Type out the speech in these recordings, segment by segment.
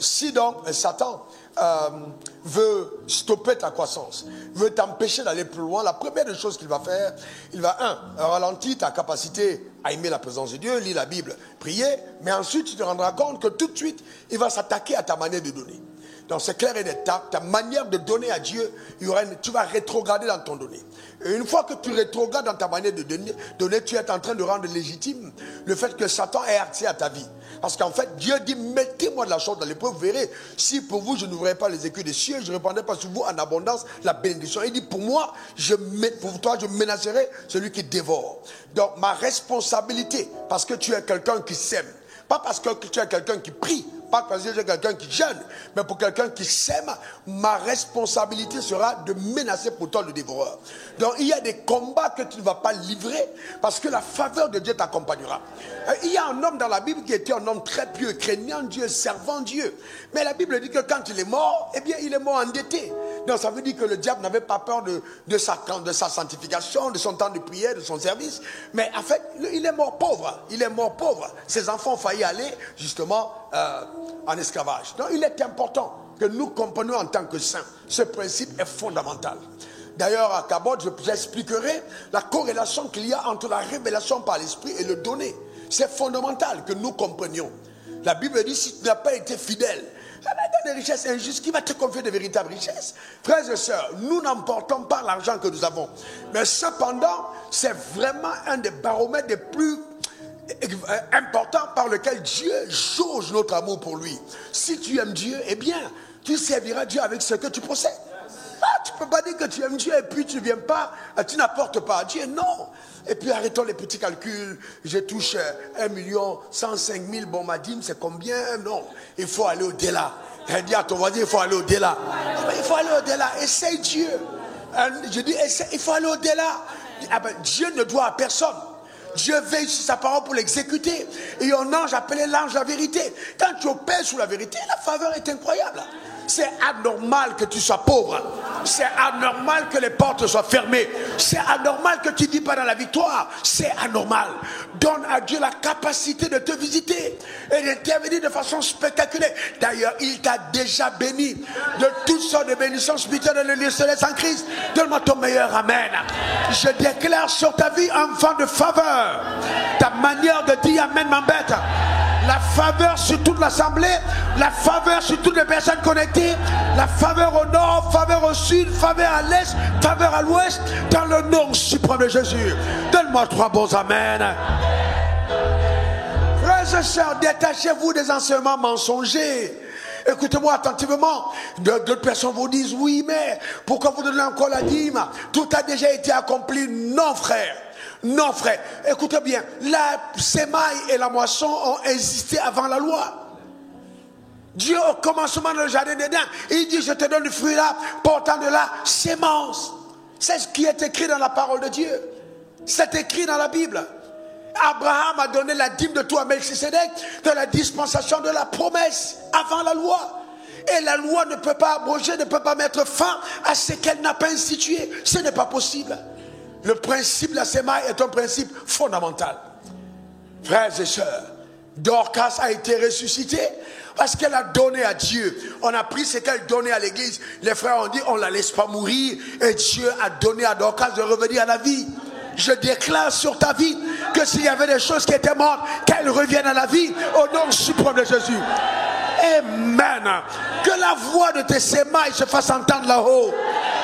Si donc Satan veut stopper ta croissance, veut t'empêcher d'aller plus loin, la première des choses qu'il va faire, il va ralentir ta capacité à aimer la présence de Dieu, lire la Bible, prier, mais ensuite tu te rendras compte que tout de suite, il va s'attaquer à ta manière de donner. Donc c'est clair et net, ta manière de donner à Dieu, tu vas rétrograder dans ton donner. Et une fois que tu rétrogrades dans ta manière de donner, tu es en train de rendre légitime le fait que Satan ait accès à ta vie. Parce qu'en fait, Dieu dit, mettez-moi de la chose dans l'épreuve, vous verrez, si pour vous je n'ouvrirai pas les écueils des cieux, je ne répandrai pas sur vous en abondance la bénédiction. Il dit, pour moi, pour toi, je menacerai celui qui dévore. Donc ma responsabilité, parce que tu es quelqu'un qui sème, pas parce que tu es quelqu'un qui prie, pas parce que tu es quelqu'un qui jeûne, mais pour quelqu'un qui sème, ma responsabilité sera de menacer pour toi le dévoreur. Donc il y a des combats que tu ne vas pas livrer parce que la faveur de Dieu t'accompagnera. Il y a un homme dans la Bible qui était un homme très pieux, craignant Dieu, servant Dieu. Mais la Bible dit que quand il est mort, eh bien il est mort endetté. Donc ça veut dire que le diable n'avait pas peur de sa sanctification, de son temps de prière, de son service. Mais en fait, il est mort pauvre. Il est mort pauvre. Ses enfants ont failli aller justement en esclavage. Donc il est important que nous comprenions en tant que saints. Ce principe est fondamental. D'ailleurs, à Cabot, j'expliquerai la corrélation qu'il y a entre la révélation par l'esprit et le donner. C'est fondamental que nous comprenions. La Bible dit, si tu n'as pas été fidèle, des richesses injustes, qui va te confier de véritables richesses? Frères et sœurs, nous n'emportons pas l'argent que nous avons. Mais cependant, c'est vraiment un des baromètres les plus importants par lequel Dieu jauge notre amour pour lui. Si tu aimes Dieu, eh bien, tu serviras Dieu avec ce que tu possèdes. Tu ne peux pas dire que tu aimes Dieu et puis tu ne viens pas, tu n'apportes pas à Dieu, non. Et puis arrêtons les petits calculs, je touche 1,105,000, bon ma dîme c'est combien? Non, il faut aller au-delà. Dis à ton voisin, il faut aller au-delà. Il faut aller au-delà, essaye Dieu. Je dis, il faut aller au-delà. Dieu ne doit à personne. Dieu veille sur sa parole pour l'exécuter. Et un ange appelé l'ange de la vérité. Quand tu opères sur la vérité, la faveur est incroyable. C'est anormal que tu sois pauvre. C'est anormal que les portes soient fermées. C'est anormal que tu ne vis pas dans la victoire. C'est anormal. Donne à Dieu la capacité de te visiter et d'intervenir de façon spectaculaire. D'ailleurs, il t'a déjà béni de toutes sortes de bénédictions spirituelles dans le lieu céleste en Christ. Donne-moi ton meilleur amen. Je déclare sur ta vie un vent de faveur. Ta manière de dire amen m'embête. La faveur sur toute l'assemblée, la faveur sur toutes les personnes connectées, la faveur au nord, faveur au sud, faveur à l'est, faveur à l'ouest, dans le nom suprême de Jésus. Donne-moi 3 bons amen. Frères et sœurs, détachez-vous des enseignements mensongers. Écoutez-moi attentivement. D'autres personnes vous disent, oui, mais pourquoi vous donnez encore la dîme? Tout a déjà été accompli. Non, frère. Non, frère, écoutez bien, la sémaille et la moisson ont existé avant la loi. Dieu, au commencement dans le jardin d'Éden, il dit, je te donne du fruit là, portant de la sémence. C'est ce qui est écrit dans la parole de Dieu. C'est écrit dans la Bible. Abraham a donné la dîme de tout à Melchisédek de la dispensation de la promesse avant la loi. Et la loi ne peut pas abroger, ne peut pas mettre fin à ce qu'elle n'a pas institué. Ce n'est pas possible. Le principe de la sémaille est un principe fondamental. Frères et sœurs, Dorcas a été ressuscitée parce qu'elle a donné à Dieu. On a pris ce qu'elle donnait à l'église. Les frères ont dit, on ne la laisse pas mourir. Et Dieu a donné à Dorcas de revenir à la vie. Je déclare sur ta vie que s'il y avait des choses qui étaient mortes, qu'elles reviennent à la vie au nom suprême de Jésus. Amen. Que la voix de tes sémailles se fasse entendre là-haut.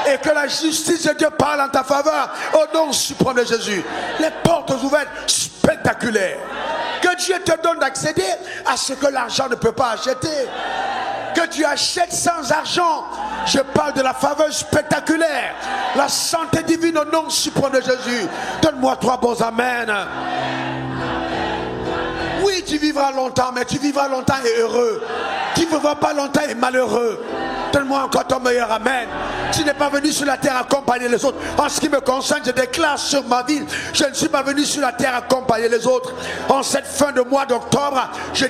Et que la justice de Dieu parle en ta faveur au nom suprême de Jésus. Les portes ouvertes spectaculaires. Que Dieu te donne d'accéder à ce que l'argent ne peut pas acheter. Que tu achètes sans argent. Je parle de la faveur spectaculaire. La santé divine au nom suprême de Jésus. Donne-moi 3 bons amen. Oui, tu vivras longtemps, mais tu vivras longtemps et heureux. Tu ne vivras pas longtemps et malheureux. Donne-moi encore ton meilleur amen. Tu n'es pas venu sur la terre accompagner les autres. En ce qui me concerne, je déclare sur ma vie, je ne suis pas venu sur la terre accompagner les autres. En cette fin de mois d'octobre, je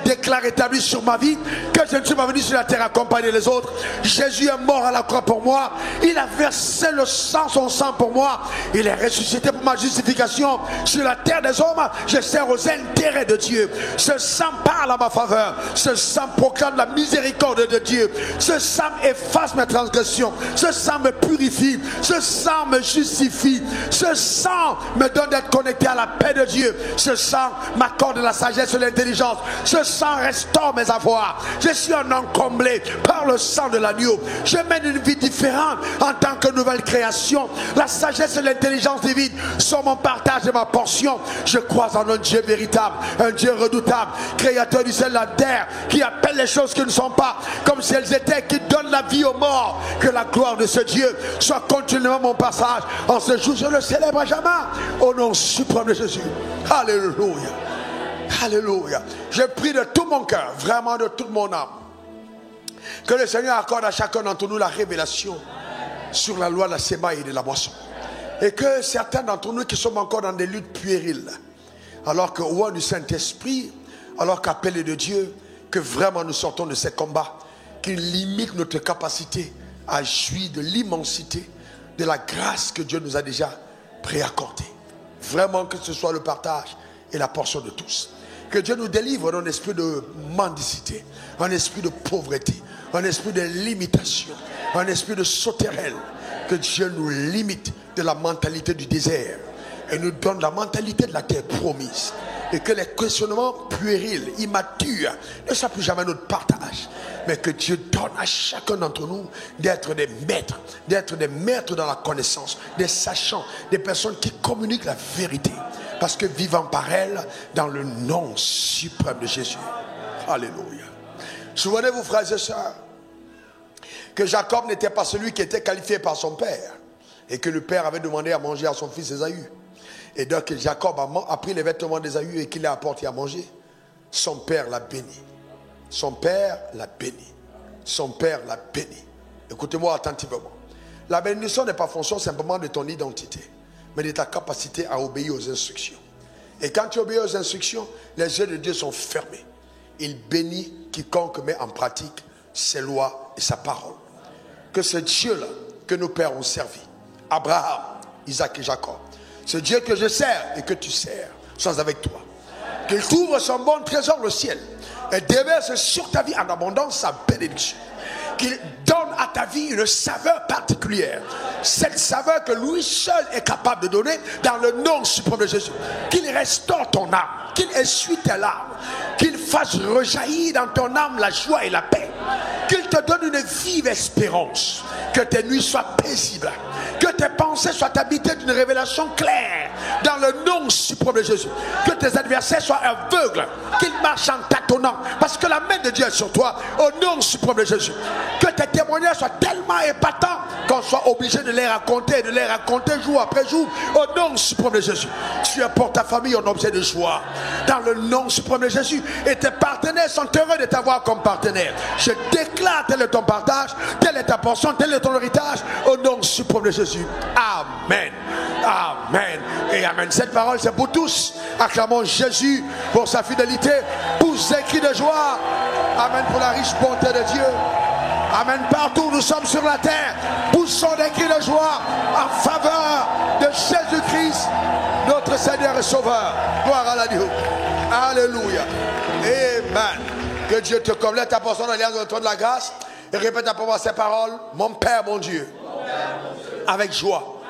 déclare établi sur ma vie que je ne suis pas venu sur la terre accompagner les autres. Jésus est mort à la croix pour moi. Il a versé son sang pour moi. Il est ressuscité pour ma justification. Sur la terre des hommes, je sers aux intérêts de Dieu. Ce sang parle à ma faveur. Ce sang proclame la miséricorde de Dieu. Ce sang efface mes transgressions. Ce sang me purifie. Ce sang me justifie. Ce sang me donne d'être connecté à la paix de Dieu. Ce sang m'accorde la sagesse et l'intelligence. Ce sang restaure mes avoirs. Je suis un homme comblé par le sang de l'agneau. Je mène une vie différente en tant que nouvelle création. La sagesse et l'intelligence divine sont mon partage et ma portion. Je crois en un Dieu véritable, un Dieu redoutable, créateur du ciel et de la terre, qui appelle les choses qui ne sont pas comme si elles étaient, qui donne la vie aux morts. Que la gloire de ce Dieu soit continuellement mon passage. En ce jour, je le célèbre à jamais. Au nom suprême de Jésus. Alléluia. Alléluia. Je prie de tout mon cœur, vraiment de toute mon âme, que le Seigneur accorde à chacun d'entre nous la révélation sur la loi de la sémaille et de la moisson. Et que certains d'entre nous qui sommes encore dans des luttes puériles, alors que au nom du Saint-Esprit, alors qu'appelés de Dieu, que vraiment nous sortons de ces combats qui limitent notre capacité à jouir de l'immensité de la grâce que Dieu nous a déjà préaccordée. Vraiment que ce soit le partage et la portion de tous. Que Dieu nous délivre d'un esprit de mendicité, un esprit de pauvreté, un esprit de limitation, un esprit de sauterelle. Que Dieu nous limite de la mentalité du désert et nous donne la mentalité de la terre promise. Et que les questionnements puérils, immatures, ne soient plus jamais notre partage. Mais que Dieu donne à chacun d'entre nous d'être des maîtres dans la connaissance, des sachants, des personnes qui communiquent la vérité. Parce que vivant par elle, dans le nom suprême de Jésus. Alléluia. Souvenez-vous, frères et sœurs, que Jacob n'était pas celui qui était qualifié par son père. Et que le père avait demandé à manger à son fils Ésaü. Et donc Jacob a pris les vêtements d'Ésaü et qu'il l'a apporté à manger. Son père l'a béni. Son père l'a béni. Son père l'a béni. Écoutez-moi attentivement. La bénédiction n'est pas fonction simplement de ton identité, mais de ta capacité à obéir aux instructions. Et quand tu obéis aux instructions, les yeux de Dieu sont fermés. Il bénit quiconque met en pratique ses lois et sa parole. Que ce Dieu-là que nos pères ont servi, Abraham, Isaac et Jacob, ce Dieu que je sers et que tu sers, soit avec toi. Qu'il t'ouvre son bon trésor, le ciel, et déverse sur ta vie en abondance sa bénédiction. Qu'il donne à ta vie une saveur particulière. Cette saveur que lui seul est capable de donner dans le nom suprême de Jésus. Qu'il restaure ton âme. Qu'il essuie tes larmes. Qu'il fasse rejaillir dans ton âme la joie et la paix. Qu'il te donne une vive espérance. Que tes nuits soient paisibles. Que tes pensées soient habitées d'une révélation claire. Dans le nom suprême de Jésus. Que tes adversaires soient aveugles. Qu'ils marchent en tâtonnant. Parce que la main de Dieu est sur toi. Au nom suprême de Jésus. Que tes témoignages soient tellement épatants qu'on soit obligé de les raconter jour après jour. Au nom suprême de Jésus. Tu es pour ta famille un objet de joie. Dans le nom suprême de Jésus. Et tes partenaires sont heureux de t'avoir comme partenaire. Je déclare tel est ton partage, telle est ta portion, tel est ton héritage. Au nom suprême de Jésus. Amen. Amen. Et amen. Cette parole c'est pour tous. Acclamons Jésus pour sa fidélité. Pousse des cris de joie. Amen pour la riche bonté de Dieu. Amen. Partout où nous sommes sur la terre, poussons des cris de joie en faveur de Jésus-Christ, notre Seigneur et Sauveur. Gloire à l'agneau. Alléluia. Amen. Que Dieu te complète ta portion d'alliance de toi de la grâce. Et répète après moi ces paroles. Mon Père, mon Dieu. Avec joie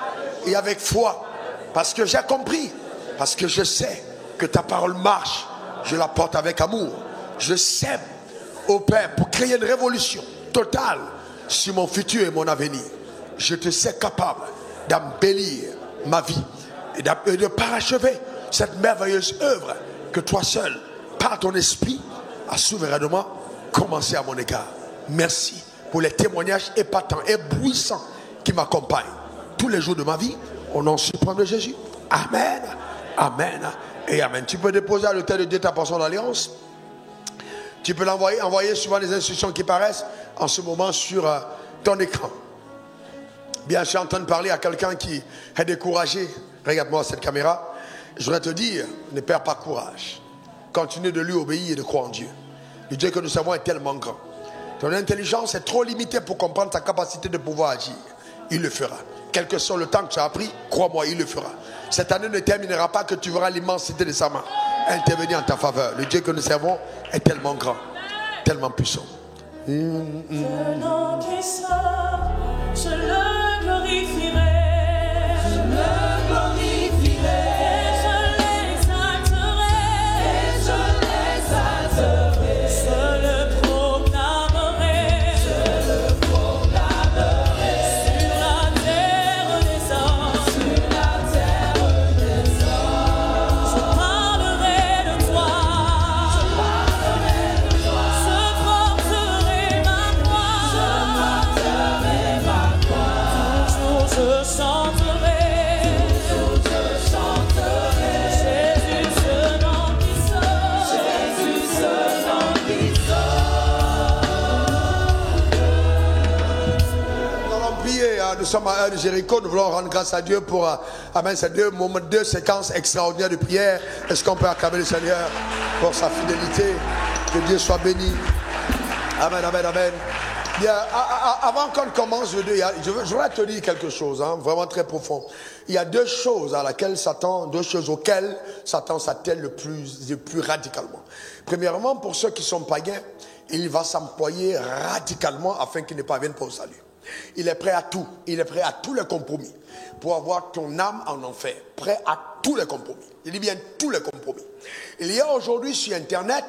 et avec foi. Parce que j'ai compris. Parce que je sais que ta parole marche. Je la porte avec amour. Je sème au Père pour créer une révolution totale sur mon futur et mon avenir. Je te sais capable d'embellir ma vie et de parachever cette merveilleuse œuvre que toi seul, par ton esprit, as souverainement commencé à mon égard. Merci pour les témoignages épatants, éblouissants qui m'accompagnent tous les jours de ma vie. Au nom suprême de Jésus. Amen. Amen. Et amen. Tu peux déposer à l'autel de Dieu ta portion d'alliance. Tu peux envoyer souvent les instructions qui paraissent en ce moment sur ton écran. Bien, je suis en train de parler à quelqu'un qui est découragé. Regarde-moi cette caméra. Je voudrais te dire, ne perds pas courage. Continue de lui obéir et de croire en Dieu. Le Dieu que nous savons est tellement grand. Ton intelligence est trop limitée pour comprendre ta capacité de pouvoir agir. Il le fera. Quel que soit le temps que tu as pris, crois-moi, il le fera. Cette année ne terminera pas que tu verras l'immensité de sa main intervenir en ta faveur. Le Dieu que nous servons est tellement grand. Tellement puissant. Ce nom qui sort, je le glorifierai. Je le glorifierai. Et je l'exalterai. Et je l'exalterai. Je le proclamerai. Je le proclamerai. Sur la terre des hommes. Sur la terre des hommes. Je parlerai de toi. Je parlerai de toi. Je porterai ma croix. Je porterai ma croix. Toujours je chanterai. Toujours je chanterai. Jésus, ce nom qui sort. Jésus, ce nom qui sort. Nous allons prier, nous sommes à de Jéricho, nous voulons rendre grâce à Dieu pour amen, ces deux séquences extraordinaires de prière. Est-ce qu'on peut acclamer le Seigneur pour sa fidélité? Que Dieu soit béni. Amen, amen, amen. Bien, avant qu'on commence, je voudrais te dire quelque chose, hein, vraiment très profond. Il y a deux choses auxquelles Satan s'attelle le plus radicalement. Premièrement, pour ceux qui sont païens, il va s'employer radicalement afin qu'ils ne parviennent pas au salut. Il est prêt à tout. Il est prêt à tous les compromis pour avoir ton âme en enfer. Prêt à tous les compromis. Il dit bien tous les compromis. Il y a aujourd'hui sur Internet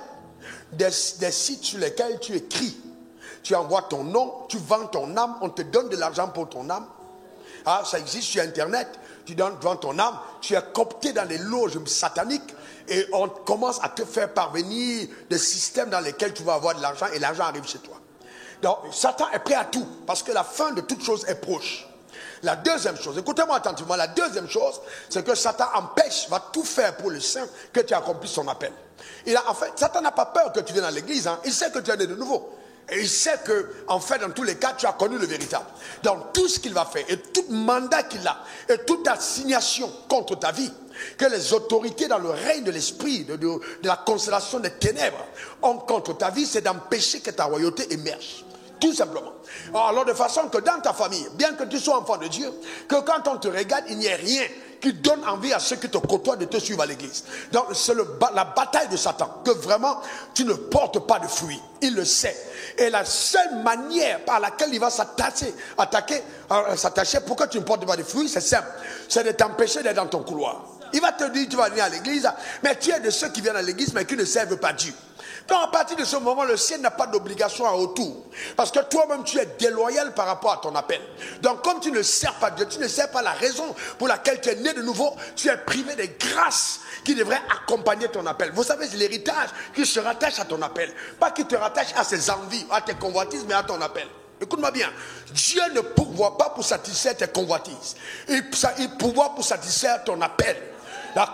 des sites sur lesquels tu écris. Tu envoies ton nom, tu vends ton âme, on te donne de l'argent pour ton âme. Ah, ça existe sur Internet. Tu vends ton âme, tu es coopté dans les loges sataniques et on commence à te faire parvenir des systèmes dans lesquels tu vas avoir de l'argent et l'argent arrive chez toi. Donc, Satan est prêt à tout parce que la fin de toute chose est proche. La deuxième chose, écoutez-moi attentivement, la deuxième chose, c'est que Satan va tout faire pour le saint que tu accomplisses son appel. En fait, Satan n'a pas peur que tu viennes à l'église, hein. Il sait que tu es né de nouveau. Et il sait que, en fait, dans tous les cas, tu as connu le véritable. Donc, tout ce qu'il va faire et tout mandat qu'il a et toute assignation contre ta vie, que les autorités dans le règne de l'esprit, de la constellation des ténèbres ont contre ta vie, c'est d'empêcher que ta royauté émerge. Tout simplement. Alors de façon que dans ta famille, bien que tu sois enfant de Dieu, que quand on te regarde, il n'y ait rien qui donne envie à ceux qui te côtoient de te suivre à l'église. Donc c'est la bataille de Satan, que vraiment tu ne portes pas de fruits. Il le sait. Et la seule manière par laquelle il va s'attacher pour que tu ne portes pas de fruits, c'est simple. C'est de t'empêcher d'être dans ton couloir. Il va te dire, tu vas venir à l'église, mais tu es de ceux qui viennent à l'église, mais qui ne servent pas Dieu. Donc à partir de ce moment, le ciel n'a pas d'obligation à retour. Parce que toi-même, tu es déloyal par rapport à ton appel. Donc comme tu ne sers pas Dieu, tu ne sers pas la raison pour laquelle tu es né de nouveau, tu es privé des grâces qui devraient accompagner ton appel. Vous savez, c'est l'héritage qui se rattache à ton appel. Pas qui te rattache à ses envies, à tes convoitises, mais à ton appel. Écoute-moi bien, Dieu ne pourvoit pas pour satisfaire tes convoitises. Il pourvoit pour satisfaire ton appel.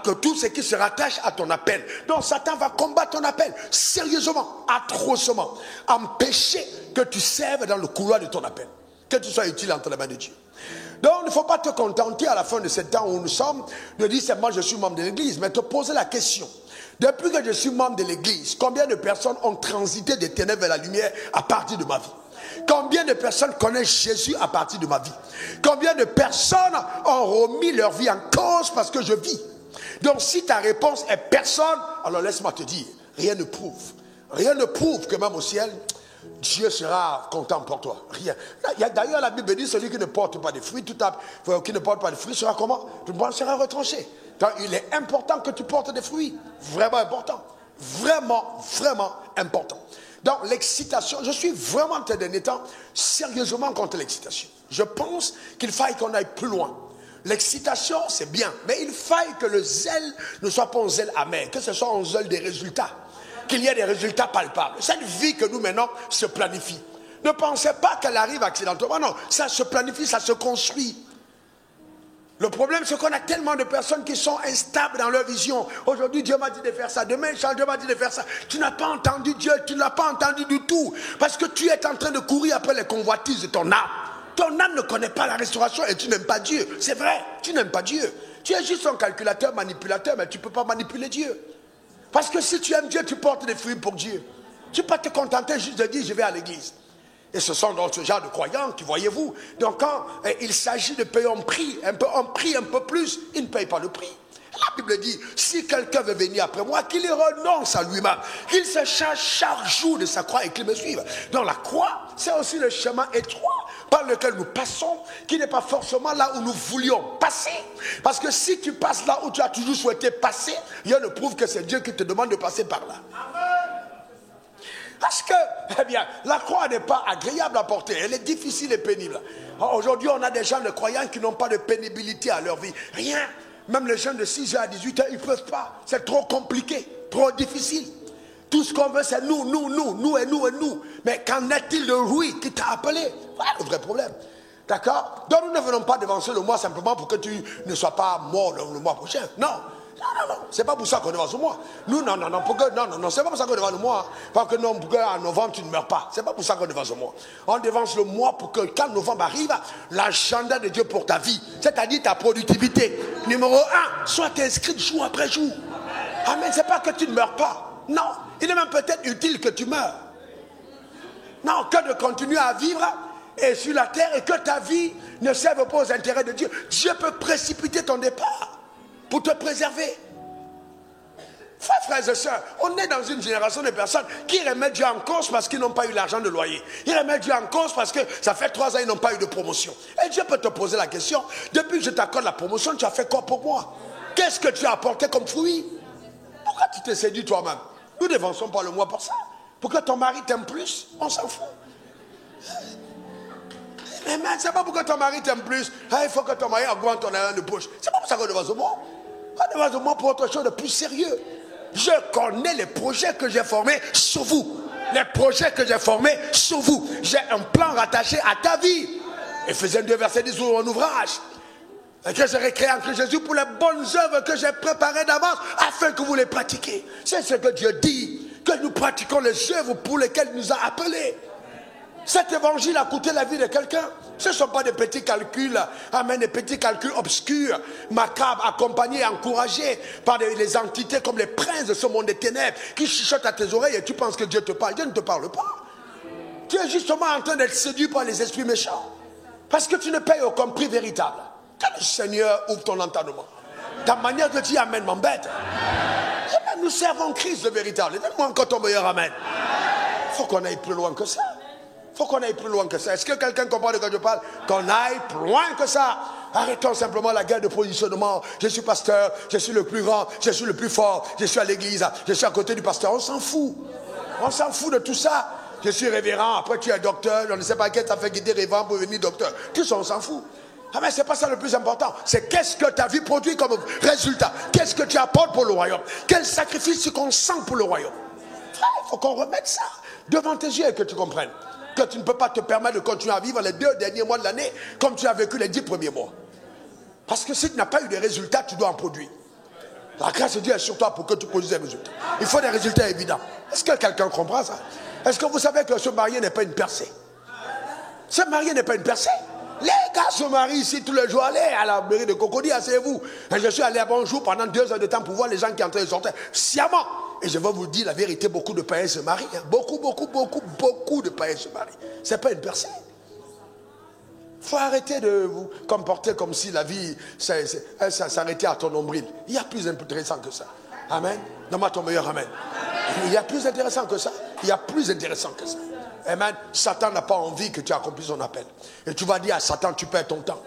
Que tout ce qui se rattache à ton appel. Donc Satan va combattre ton appel sérieusement, atrocement, empêcher que tu serves dans le couloir de ton appel, que tu sois utile entre les mains de Dieu. Donc il ne faut pas te contenter à la fin de ce temps où nous sommes de dire seulement je suis membre de l'église, mais te poser la question. Depuis que je suis membre de l'église, combien de personnes ont transité des ténèbres vers la lumière à partir de ma vie? Combien de personnes connaissent Jésus à partir de ma vie? Combien de personnes ont remis leur vie en cause parce que je vis? Donc si ta réponse est personne, alors laisse-moi te dire, rien ne prouve que même au ciel, Dieu sera content pour toi. Rien. D'ailleurs la Bible dit, celui qui ne porte pas de fruits, qui ne porte pas de fruits sera comment? Tout le monde sera retranché. Donc il est important que tu portes des fruits. Vraiment important. Vraiment, vraiment important. Donc l'excitation, je suis vraiment ces derniers temps sérieusement contre l'excitation. Je pense qu'il faille qu'on aille plus loin. L'excitation, c'est bien, mais il faille que le zèle ne soit pas un zèle amer, que ce soit un zèle des résultats, qu'il y ait des résultats palpables. Cette vie que nous menons se planifie. Ne pensez pas qu'elle arrive accidentellement, non, ça se planifie, ça se construit. Le problème, c'est qu'on a tellement de personnes qui sont instables dans leur vision. Aujourd'hui, Dieu m'a dit de faire ça. Demain, Dieu m'a dit de faire ça. Tu n'as pas entendu Dieu, tu ne l'as pas entendu du tout. Parce que tu es en train de courir après les convoitises de ton âme. Ton âme ne connaît pas la restauration et tu n'aimes pas Dieu. C'est vrai, tu n'aimes pas Dieu. Tu es juste un calculateur, manipulateur, mais tu ne peux pas manipuler Dieu. Parce que si tu aimes Dieu, tu portes des fruits pour Dieu. Tu ne peux pas te contenter juste de dire je vais à l'église. Et ce sont donc ce genre de croyants qui, voyez-vous, donc quand il s'agit de payer un prix un peu plus, ils ne payent pas le prix. La Bible dit, si quelqu'un veut venir après moi, qu'il y renonce à lui-même, qu'il se charge chaque jour de sa croix et qu'il me suive. Donc la croix, c'est aussi le chemin étroit par lequel nous passons, qui n'est pas forcément là où nous voulions passer. Parce que si tu passes là où tu as toujours souhaité passer, rien ne prouve que c'est Dieu qui te demande de passer par là. Parce que, eh bien, la croix n'est pas agréable à porter, elle est difficile et pénible. Aujourd'hui, on a des gens de croyants qui n'ont pas de pénibilité à leur vie. Rien. Même les jeunes de 6 ans à 18 ans, ils ne peuvent pas. C'est trop compliqué, trop difficile. Tout ce qu'on veut, c'est nous et nous. Mais qu'en est-il de lui qui t'a appelé? Voilà le vrai problème. D'accord? Donc nous ne venons pas devancer le mois simplement pour que tu ne sois pas mort le mois prochain. Non. C'est pas pour ça qu'on devance le mois. Nous, non, c'est pas pour ça qu'on devance le mois. Parce que non, pour qu'en novembre, tu ne meurs pas. C'est pas pour ça qu'on devance le mois. On devance le mois pour que quand novembre arrive, l'agenda de Dieu pour ta vie, c'est-à-dire ta productivité, numéro 1, soit inscrite jour après jour. Amen. C'est pas que tu ne meurs pas. Non. Il est même peut-être utile que tu meurs. Non, que de continuer à vivre et sur la terre et que ta vie ne serve pas aux intérêts de Dieu. Dieu peut précipiter ton départ pour te préserver. Frères et sœurs, on est dans une génération de personnes qui remettent Dieu en cause parce qu'ils n'ont pas eu l'argent de loyer. Ils remettent Dieu en cause parce que ça fait 3 ans qu'ils n'ont pas eu de promotion. Et Dieu peut te poser la question, depuis que je t'accorde la promotion, tu as fait quoi pour moi? Qu'est-ce que tu as apporté comme fruit? Pourquoi tu t'es séduit toi-même? Nous ne dévançons pas le mois pour ça. Pour que ton mari t'aime plus, on s'en fout. Mais c'est pas pour que ton mari t'aime plus. Il faut que ton mari augmente ton argent de poche. C'est pas pour ça qu'on devance au mois. On devance au mois pour autre chose de plus sérieux. Je connais les projets que j'ai formés sur vous. Les projets que j'ai formés sur vous. J'ai un plan rattaché à ta vie. Éphésiens 2, verset 10, mon ouvrage. Et que j'ai créé en Christ Jésus pour les bonnes œuvres que j'ai préparées d'avance afin que vous les pratiquiez. C'est ce que Dieu dit. Que nous pratiquons les œuvres pour lesquelles il nous a appelés. Cet évangile a coûté la vie de quelqu'un. Ce ne sont pas des petits calculs, amen, des petits calculs obscurs, macabres, accompagnés, encouragés par les entités comme les princes de ce monde des ténèbres qui chuchotent à tes oreilles et tu penses que Dieu te parle. Dieu ne te parle pas. Tu es justement en train d'être séduit par les esprits méchants. Parce que tu ne payes aucun prix véritable. Que le Seigneur ouvre ton entendement. Ta manière de dire amen m'embête. Nous servons Christ le véritable. Donne-moi encore ton meilleur amen. Il faut qu'on aille plus loin que ça. Il faut qu'on aille plus loin que ça. Est-ce que quelqu'un comprend de quoi je parle? Qu'on aille plus loin que ça. Arrêtons simplement la guerre de positionnement. Je suis pasteur, je suis le plus grand, je suis le plus fort, je suis à l'église, je suis à côté du pasteur. On s'en fout. On s'en fout de tout ça. Je suis révérend, après tu es docteur, je ne sais pas qui t'a fait quitter révérend pour devenir docteur. Tout ça, on s'en fout. Ah mais c'est pas ça le plus important. C'est qu'est-ce que ta vie produit comme résultat. Qu'est-ce que tu apportes pour le royaume. Quel sacrifice tu consens pour le royaume. Il faut qu'on remette ça devant tes yeux et que tu comprennes que tu ne peux pas te permettre de continuer à vivre les 2 derniers mois de l'année comme tu as vécu les 10 premiers mois. Parce que si tu n'as pas eu de résultats, tu dois en produire. La grâce de Dieu est sur toi pour que tu produises des résultats. Il faut des résultats évidents. Est-ce que quelqu'un comprend ça? Est-ce que vous savez que se marier n'est pas une percée? Se marier n'est pas une percée. Les gars se marient ici tous les jours. Allez à la mairie de Cocody, asseyez-vous. Et je suis allé à Bonjour pendant 2 heures de temps pour voir les gens qui sont en train de sortir sciemment. Et je vais vous dire la vérité, beaucoup de païens se marient. Beaucoup de païens se marient. Ce n'est pas une percée. Il faut arrêter de vous comporter comme si la vie s'arrêtait à ton nombril. Il y a plus intéressant que ça. Amen. Donne-moi ton meilleur amen. Il y a plus intéressant que ça. Il y a plus intéressant que ça. Amen. Satan n'a pas envie que tu accomplisses son appel. Et tu vas dire à Satan, tu perds ton temps.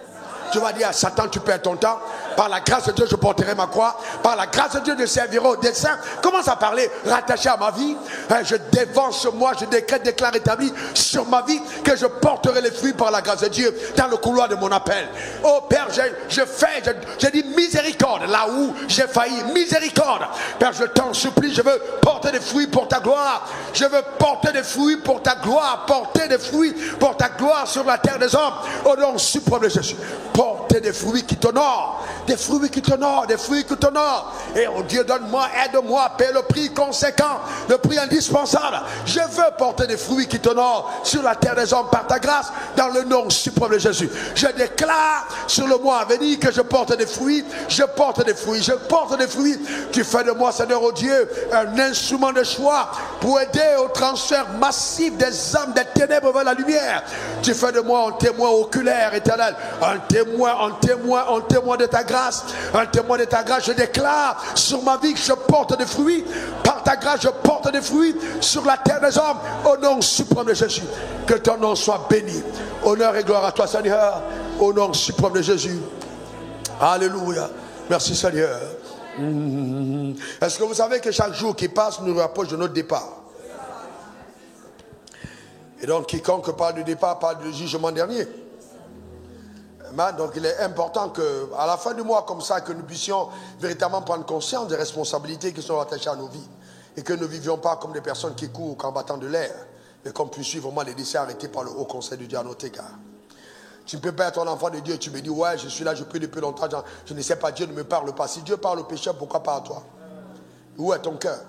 Tu vas dire à Satan, tu perds ton temps. Par la grâce de Dieu, je porterai ma croix. Par la grâce de Dieu, je servirai au dessein. Commence à parler, rattaché à ma vie. Je dévance moi, je déclare établi sur ma vie que je porterai les fruits par la grâce de Dieu dans le couloir de mon appel. Oh Père, je dis miséricorde là où j'ai failli. Miséricorde. Père, je t'en supplie, je veux porter des fruits pour ta gloire. Je veux porter des fruits pour ta gloire. Porter des fruits pour ta gloire sur la terre des hommes. Au nom suprême de Jésus. Porter des fruits qui t'honorent. Des fruits qui t'honorent, des fruits qui t'honorent. Et oh Dieu, donne-moi, aide-moi, paie le prix conséquent, le prix indispensable. Je veux porter des fruits qui t'honorent sur la terre des hommes par ta grâce, dans le nom suprême de Jésus. Je déclare sur le mois à venir que je porte des fruits, je porte des fruits, je porte des fruits. Tu fais de moi, Seigneur, oh Dieu, un instrument de choix pour aider au transfert massif des âmes des ténèbres vers la lumière. Tu fais de moi un témoin oculaire, éternel, un témoin de ta grâce. grâce, un témoin de ta grâce. Je déclare sur ma vie que je porte des fruits. Par ta grâce, je porte des fruits sur la terre des hommes. Au nom suprême de Jésus, que ton nom soit béni. Honneur et gloire à toi, Seigneur. Au nom suprême de Jésus. Alléluia. Merci, Seigneur. Est-ce que vous savez que chaque jour qui passe nous rapproche de notre départ? Et donc, quiconque parle du départ parle du jugement dernier. Donc, il est important qu'à la fin du mois, comme ça, que nous puissions véritablement prendre conscience des responsabilités qui sont attachées à nos vies. Et que nous ne vivions pas comme des personnes qui courent qu'en battant de l'air, mais qu'on puisse suivre vraiment les décès arrêtés par le haut conseil de Dieu à notre égard. Tu ne peux pas être un enfant de Dieu et tu me dis, ouais, je suis là, je prie depuis longtemps, je ne sais pas, Dieu ne me parle pas. Si Dieu parle au pécheur, pourquoi pas à toi? Où est ton cœur?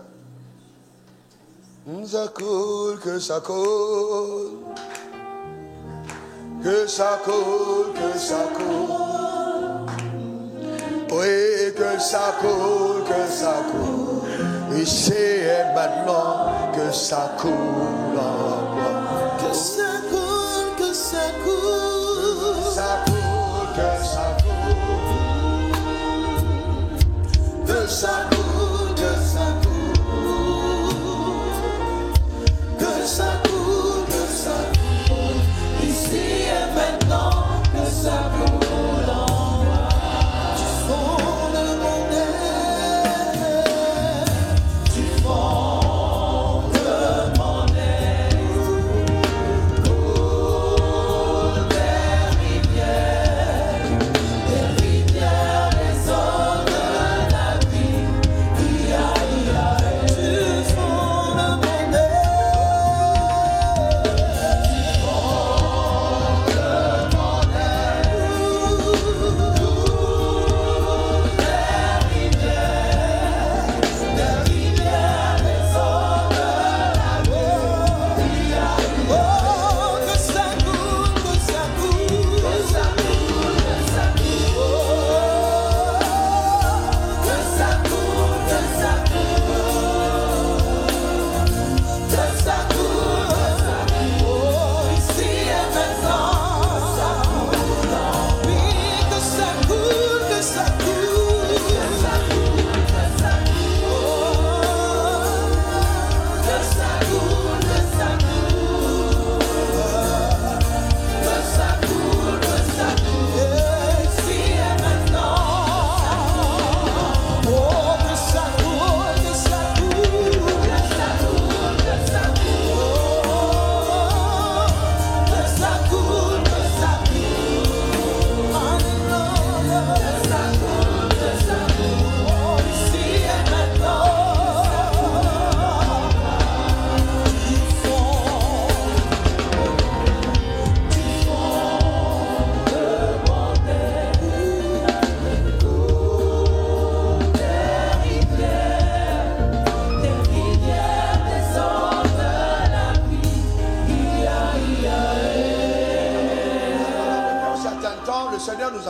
Ça coule, que ça coule. Que ça coule, que ça coule. Oui, que ça coule, que ça coule. Ici et maintenant, que ça coule en moi. Que ça coule, que ça coule. Que ça coule, que ça coule. Que ça coule, que ça coule. Que ça coule, que ça coule. Ici et maintenant, que ça coule en moi. Du fond de mon être, du fond de mon être, coule des rivières, les eaux de la vie. Du fond de mon être.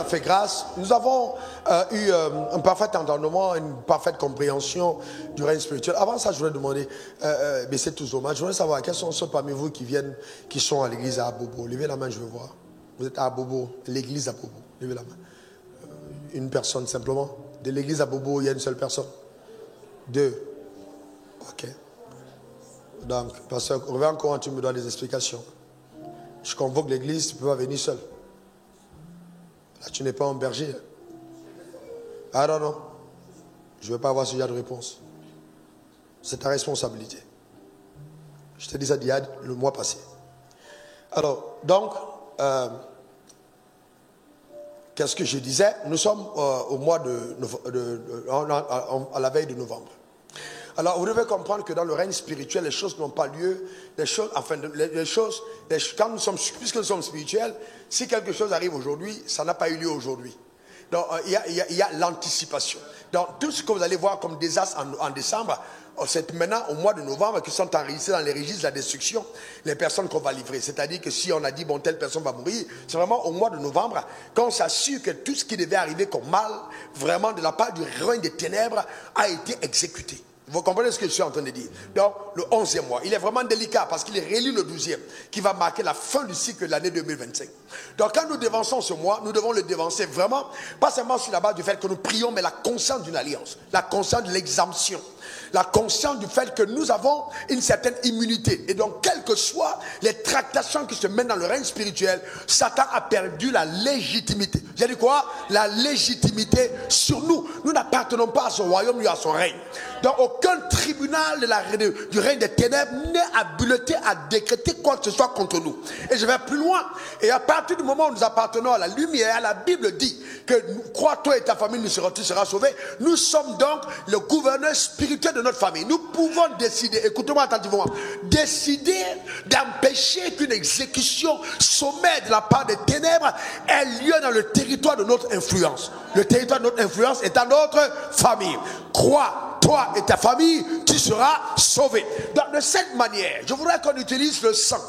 Fait grâce, nous avons eu un parfait entendement, une parfaite compréhension du règne spirituel. Avant ça, je voulais demander, mais c'est tous hommage, je voudrais savoir quels sont ceux parmi vous qui sont à l'église à Abobo. Levez la main, je veux voir. Vous êtes à Abobo, l'église à Abobo. Levez la main. Une personne simplement. De l'église à Abobo, il y a une seule personne. Deux. Ok. Donc, pasteur, reviens encore, tu me donnes des explications. Je convoque l'église, tu ne peux pas venir seul. Là, tu n'es pas un berger. Ah non, non. Je ne veux pas avoir ce genre de réponse. C'est ta responsabilité. Je t'ai dit ça d'hier, le mois passé. Alors, donc, qu'est-ce que je disais? Nous sommes au mois à la veille de novembre. Alors, vous devez comprendre que dans le règne spirituel, les choses n'ont pas lieu. Quand nous sommes, puisque nous sommes spirituels, si quelque chose arrive aujourd'hui, ça n'a pas eu lieu aujourd'hui. Donc, il y a l'anticipation. Donc, tout ce que vous allez voir comme désastre en décembre, c'est maintenant au mois de novembre que sont enregistrés dans les registres de la destruction les personnes qu'on va livrer. C'est-à-dire que si on a dit, bon, telle personne va mourir, c'est vraiment au mois de novembre qu'on s'assure que tout ce qui devait arriver comme mal, vraiment de la part du règne des ténèbres, a été exécuté. Vous comprenez ce que je suis en train de dire? Donc, le 11e mois, il est vraiment délicat parce qu'il est réélu le 12e, qui va marquer la fin du cycle de l'année 2025. Donc, quand nous dévançons ce mois, nous devons le dévancer vraiment, pas seulement sur la base du fait que nous prions, mais la conscience d'une alliance, la conscience de l'exemption, la conscience du fait que nous avons une certaine immunité. Et donc, quelles que soient les tractations qui se mènent dans le règne spirituel, Satan a perdu la légitimité. J'ai dit quoi? La légitimité sur nous. Nous n'appartenons pas à son royaume ni à son règne. Donc, aucun tribunal du règne des ténèbres n'est habilité à décréter quoi que ce soit contre nous. Et je vais plus loin. Et à partir du moment où nous appartenons à la lumière, la Bible dit que crois toi et ta famille, tu seras sauvé. Nous sommes donc le gouverneur spirituel de notre famille. Nous pouvons décider, écoutez-moi attentivement, décider d'empêcher qu'une exécution sommaire de la part des ténèbres ait lieu dans le territoire de notre influence. Le territoire de notre influence est à notre famille. Crois toi et ta famille, tu seras sauvé. Donc, de cette manière, je voudrais qu'on utilise le sang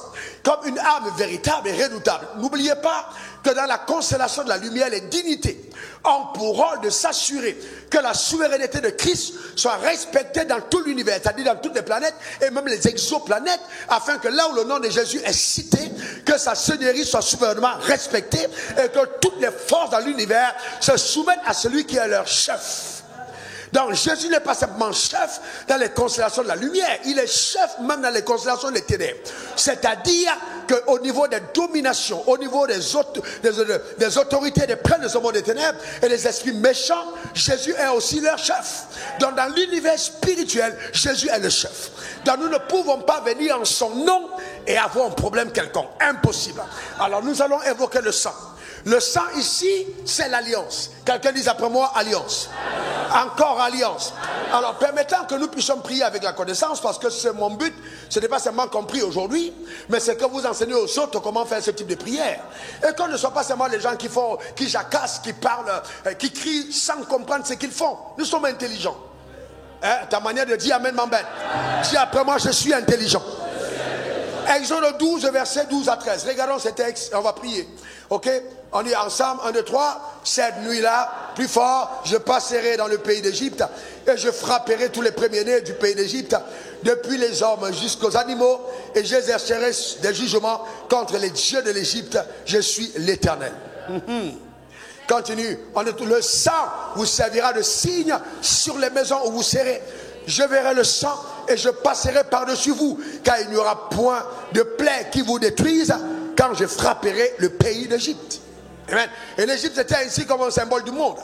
comme une arme véritable et redoutable. N'oubliez pas que dans la constellation de la lumière, les dignités ont pour rôle de s'assurer que la souveraineté de Christ soit respectée dans tout l'univers, c'est-à-dire dans toutes les planètes et même les exoplanètes, afin que là où le nom de Jésus est cité, que sa seigneurie soit souverainement respectée et que toutes les forces dans l'univers se soumettent à celui qui est leur chef. Donc Jésus n'est pas simplement chef dans les constellations de la lumière, il est chef même dans les constellations des ténèbres. C'est-à-dire qu'au niveau des dominations, au niveau des autorités, des princes de ce monde des ténèbres et des esprits méchants, Jésus est aussi leur chef. Donc dans l'univers spirituel, Jésus est le chef. Donc nous ne pouvons pas venir en son nom et avoir un problème quelconque. Impossible. Alors nous allons évoquer le sang. Le sang ici, c'est l'alliance. Quelqu'un dise après moi, alliance. Encore alliance. Alors permettant que nous puissions prier avec la connaissance, parce que c'est mon but, ce n'est pas seulement qu'on prie aujourd'hui, mais c'est que vous enseignez aux autres comment faire ce type de prière. Et qu'on ne soit pas seulement les gens qui jacassent, qui parlent, qui crient sans comprendre ce qu'ils font. Nous sommes intelligents. Hein? Ta manière de dire amen m'embête. Dis après moi, je suis intelligent. Exode 12, verset 12 à 13. Regardons ces textes, on va prier. Ok? On est ensemble, 1, 2, 3. Cette nuit-là, plus fort, je passerai dans le pays d'Égypte et je frapperai tous les premiers-nés du pays d'Égypte, depuis les hommes jusqu'aux animaux, et j'exercerai des jugements contre les dieux de l'Égypte. Je suis l'Éternel. Continue. Le sang vous servira de signe sur les maisons où vous serez. Je verrai le sang et je passerai par-dessus vous, car il n'y aura point de plaie qui vous détruise quand je frapperai le pays d'Égypte. Amen. Et l'Égypte était ainsi comme un symbole du monde.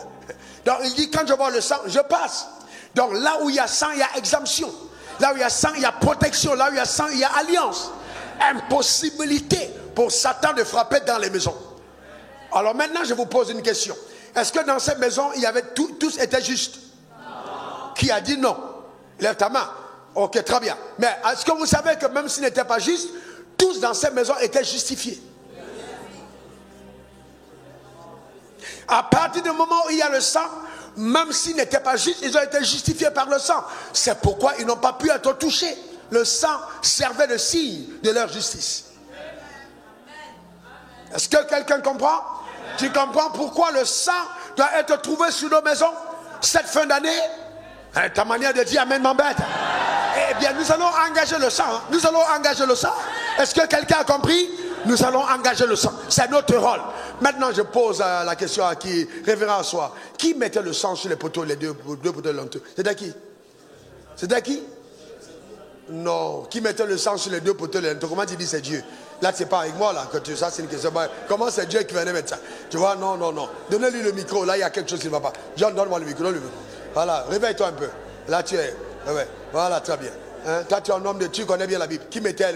Donc il dit, quand je vois le sang, je passe. Donc là où il y a sang, il y a exemption. Là où il y a sang, il y a protection. Là où il y a sang, il y a alliance. Impossibilité pour Satan de frapper dans les maisons. Alors maintenant, je vous pose une question. Est-ce que dans ces maisons, il y avait tous étaient justes? Non. Qui a dit non? Lève ta main. Ok, très bien. Mais est-ce que vous savez que même s'ils n'étaient pas justes, tous dans ces maisons étaient justifiés? À partir du moment où il y a le sang, même s'ils n'étaient pas justes, ils ont été justifiés par le sang. C'est pourquoi ils n'ont pas pu être touchés. Le sang servait de signe de leur justice. Est-ce que quelqu'un comprend? Tu comprends pourquoi le sang doit être trouvé sur nos maisons cette fin d'année? Ta manière de dire amen m'embête. Eh bien, nous allons engager le sang. Hein. Nous allons engager le sang. Est-ce que quelqu'un a compris? Nous allons engager le sang. C'est notre rôle. Maintenant, je pose la question à qui? Révérend à soi. Qui mettait le sang sur les poteaux, les deux poteaux lenteux? C'était qui? C'était qui? Non. Qui mettait le sang sur les deux poteaux lenteux? Comment tu dis c'est Dieu? Là, c'est pas avec moi, là. Que ça, c'est une question. Comment c'est Dieu qui venait mettre ça? Tu vois, non. Donnez-lui le micro. Là, il y a quelque chose qui ne va pas. John, donne-moi le micro. Voilà, réveille-toi un peu. Là, tu es. Ouais. Voilà, très bien. Hein? Toi, tu es un homme de Dieu, tu connais bien la Bible. Qui mettait?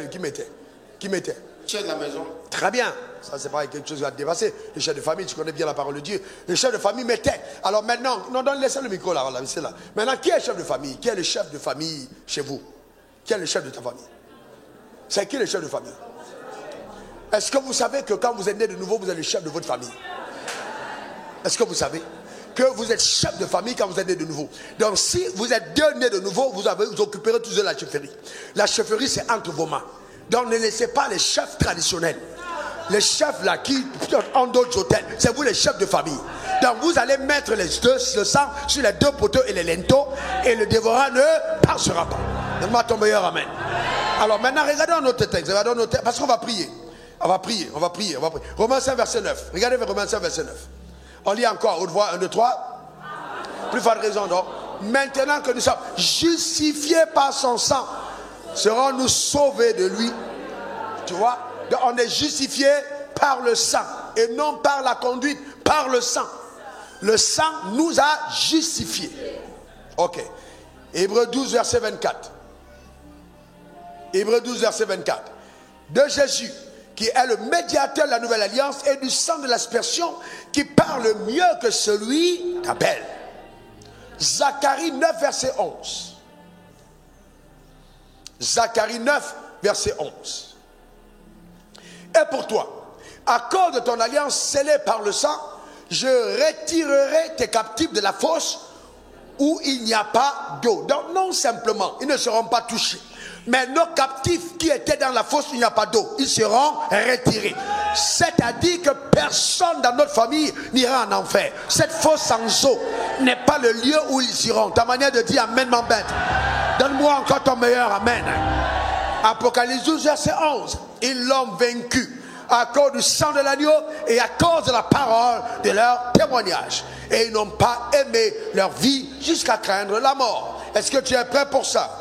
Tu es de la maison. Très bien. Ça, c'est pas quelque chose qui va te dépasser. Le chef de famille, tu connais bien la parole de Dieu. Le chef de famille mettait. Alors maintenant, laissez le micro là. Voilà, c'est là. Maintenant, qui est le chef de famille? Qui est le chef de famille chez vous? Qui est le chef de ta famille? C'est qui le chef de famille? Est-ce que vous savez que quand vous êtes né de nouveau, vous êtes le chef de votre famille? Est-ce que vous savez que vous êtes chef de famille quand vous êtes né de nouveau? Donc si vous êtes deux nés de nouveau, vous occuperez toujours la chefferie. La chefferie, c'est entre vos mains. Donc ne laissez pas les chefs traditionnels. Les chefs là qui ont d'autres hôtels, c'est vous les chefs de famille. Donc vous allez mettre le sang sur les 2 poteaux et les linteaux et le dévorant ne passera pas. Donne-moi ton meilleur amen. Alors maintenant regardons notre texte, parce qu'on va prier. On va prier. Romains 5 verset 9. Regardez Romains 5 verset 9. On lit encore, haute voix, 1, 2, 3. Plus forte raison, non? Maintenant que nous sommes justifiés par son sang, serons-nous sauvés de lui? Tu vois? Donc on est justifiés par le sang et non par la conduite, par le sang. Le sang nous a justifiés. Ok. Hébreux 12 verset 24. Hébreux 12 verset 24. De Jésus, qui est le médiateur de la nouvelle alliance, et du sang de l'aspersion, qui parle mieux que celui d'Abel. Zacharie 9 verset 11. Zacharie 9 verset 11. Et pour toi, à cause de ton alliance scellée par le sang, je retirerai tes captifs de la fosse où il n'y a pas d'eau. Donc non simplement, ils ne seront pas touchés. Mais nos captifs qui étaient dans la fosse où il n'y a pas d'eau, ils seront retirés. C'est-à-dire que personne dans notre famille n'ira en enfer. Cette fosse sans eau n'est pas le lieu où ils iront. Ta manière de dire amen m'embête. Donne-moi encore ton meilleur amen. Apocalypse 12 verset 11. Ils l'ont vaincu à cause du sang de l'agneau et à cause de la parole de leur témoignage. Et ils n'ont pas aimé leur vie jusqu'à craindre la mort. Est-ce que tu es prêt pour ça?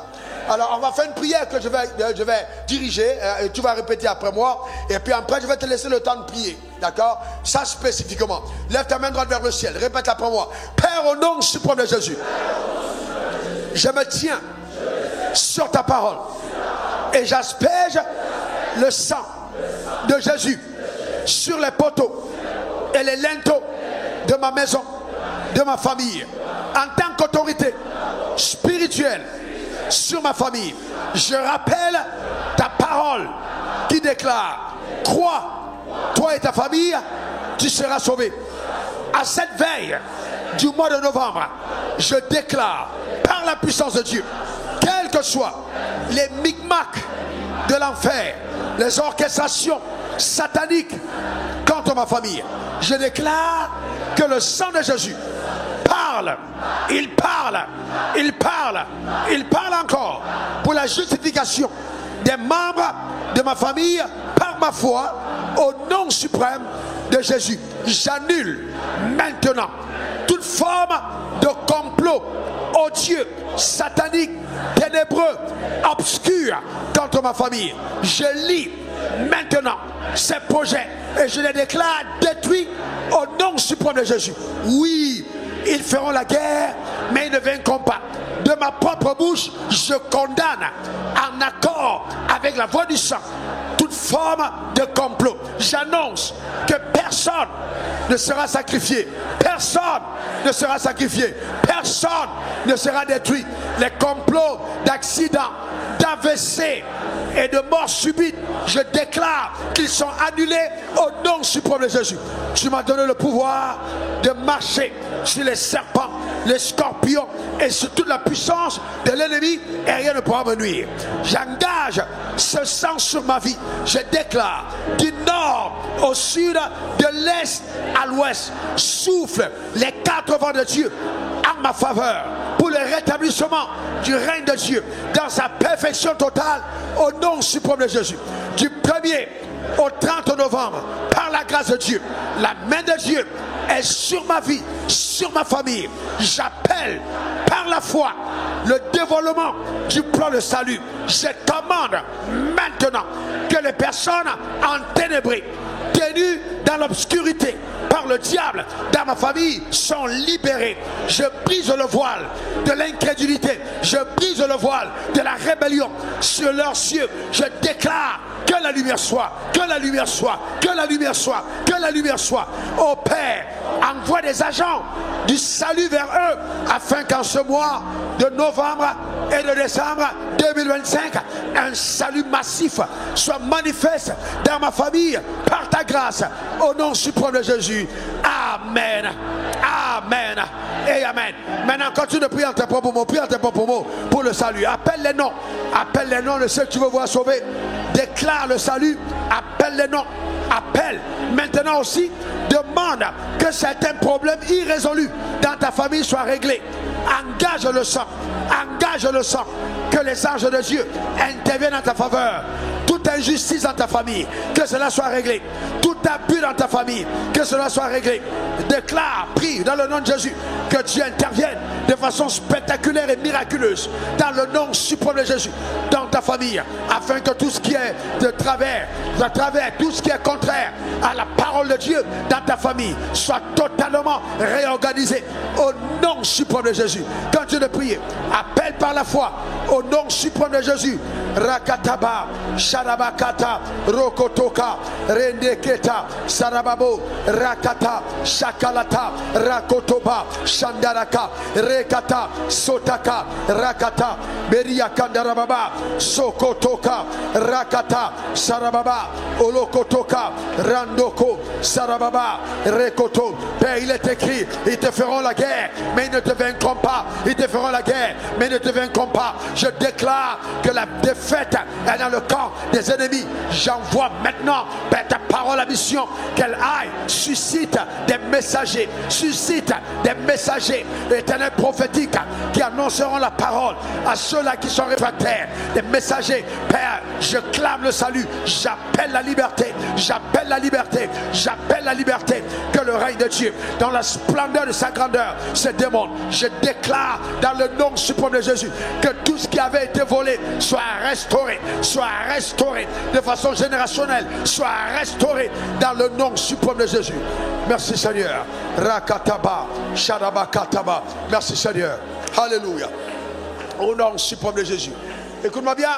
Alors on va faire une prière que je vais diriger et tu vas répéter après moi et puis après je vais te laisser le temps de prier, d'accord? Ça spécifiquement. Lève ta main droite vers le ciel, répète après moi. Père, au nom suprême de Jésus, je me tiens sur ta parole et j'asperge le sang de Jésus sur les poteaux et les linteaux de ma maison, de ma famille, en tant qu'autorité spirituelle sur ma famille. Je rappelle ta parole qui déclare: crois, toi et ta famille, tu seras sauvé. À cette veille du mois de novembre, je déclare par la puissance de Dieu, quels que soient les micmacs de l'enfer, les orchestrations sataniques contre ma famille, je déclare que le sang de Jésus parle, il parle, il parle, il parle encore pour la justification des membres de ma famille par ma foi au nom suprême de Jésus. J'annule maintenant toute forme de complot odieux, satanique, ténébreux, obscur contre ma famille. Je lis maintenant ces projets et je les déclare détruits au nom suprême de Jésus. Oui, ils feront la guerre, mais ils ne vaincront pas. De ma propre bouche, je condamne, en accord avec la voix du sang, toute forme de complot. J'annonce que personne ne sera sacrifié. Personne ne sera sacrifié. Personne ne sera détruit. Les complots d'accidents, d'AVC et de mort subite, je déclare qu'ils sont annulés au nom suprême de Jésus. Tu m'as donné le pouvoir de marcher sur les serpents, les scorpions et sur toute la puissance de l'ennemi et rien ne pourra me nuire. J'engage ce sang sur ma vie. Je déclare du nord au sud, de l'est à l'ouest, souffle les 4 vents de Dieu en ma faveur pour le rétablissement du règne de Dieu dans sa perfection totale au nom suprême de Jésus. Du 1er au 30 novembre, par la grâce de Dieu, la main de Dieu est sur ma vie, sur ma famille. J'appelle par la foi le dévoilement du plan de salut. Je commande maintenant que les personnes enténébrées, tenues dans l'obscurité par le diable dans ma famille, sont libérées. Je brise le voile de l'incrédulité. Je brise le voile de la rébellion sur leurs cieux. Je déclare que la lumière soit, que la lumière soit, que la lumière soit, que la lumière soit. Ô Père, envoie des agents du salut vers eux afin qu'en ce mois de novembre et de décembre 2025, un salut massif soit manifeste dans ma famille par ta grâce au nom suprême de Jésus. Amen. Amen et amen. Maintenant, continue de prier en tes propres mots. Prie en tes propres mots pour le salut. Appelle les noms de ceux que tu veux voir sauvés. déclare le salut, appelle les noms, appelle. Maintenant aussi, demande que certains problèmes irrésolus dans ta famille soient réglés. Engage le sang, que les anges de Dieu interviennent en ta faveur. Toute injustice dans ta famille, que cela soit réglé. Tout abus dans ta famille, que cela soit réglé. Déclare, prie dans le nom de Jésus, que Dieu intervienne de façon spectaculaire et miraculeuse dans le nom suprême de Jésus, dans ta famille, afin que tout ce qui est de travers, tout ce qui est contraire à la parole de Dieu dans ta famille soit totalement réorganisé au nom suprême de Jésus. Quand tu le pries, appelle par la foi au nom suprême de Jésus. Rakataba, Sharabakata, Rokotoka, Rendeketa, Sarababo, Rakata, Shakalata, Rakotoba, Shandaraka, Rekata, Sotaka, Rakata, Beria Kandarababa, Sokotoka, Rakata, Sarababa, Olokotoka, Randoko, Sarababa, Rekoto. Père, il est écrit, ils te feront la guerre, mais ils ne te vaincront pas. Ils te feront la guerre, mais ils ne te vaincront pas. Je déclare que la défaite est dans le camp des ennemis. J'envoie maintenant, Père, ta parole à mission, qu'elle aille, suscite des messagers, éternels prophétiques qui annonceront la parole à ceux-là qui sont réfractaires. Des messagers, Père, je clame le salut, j'appelle la liberté, que le règne de Dieu, dans la splendeur de sa grandeur, se démontre. Je déclare dans le nom suprême de Jésus que tout ce qui avait été volé soit restauré de façon générationnelle, soit restauré dans le nom suprême de Jésus. Merci Seigneur. Rakataba, Shadabakataba. Merci Seigneur. Alléluia. Au nom suprême de Jésus. Écoute-moi bien.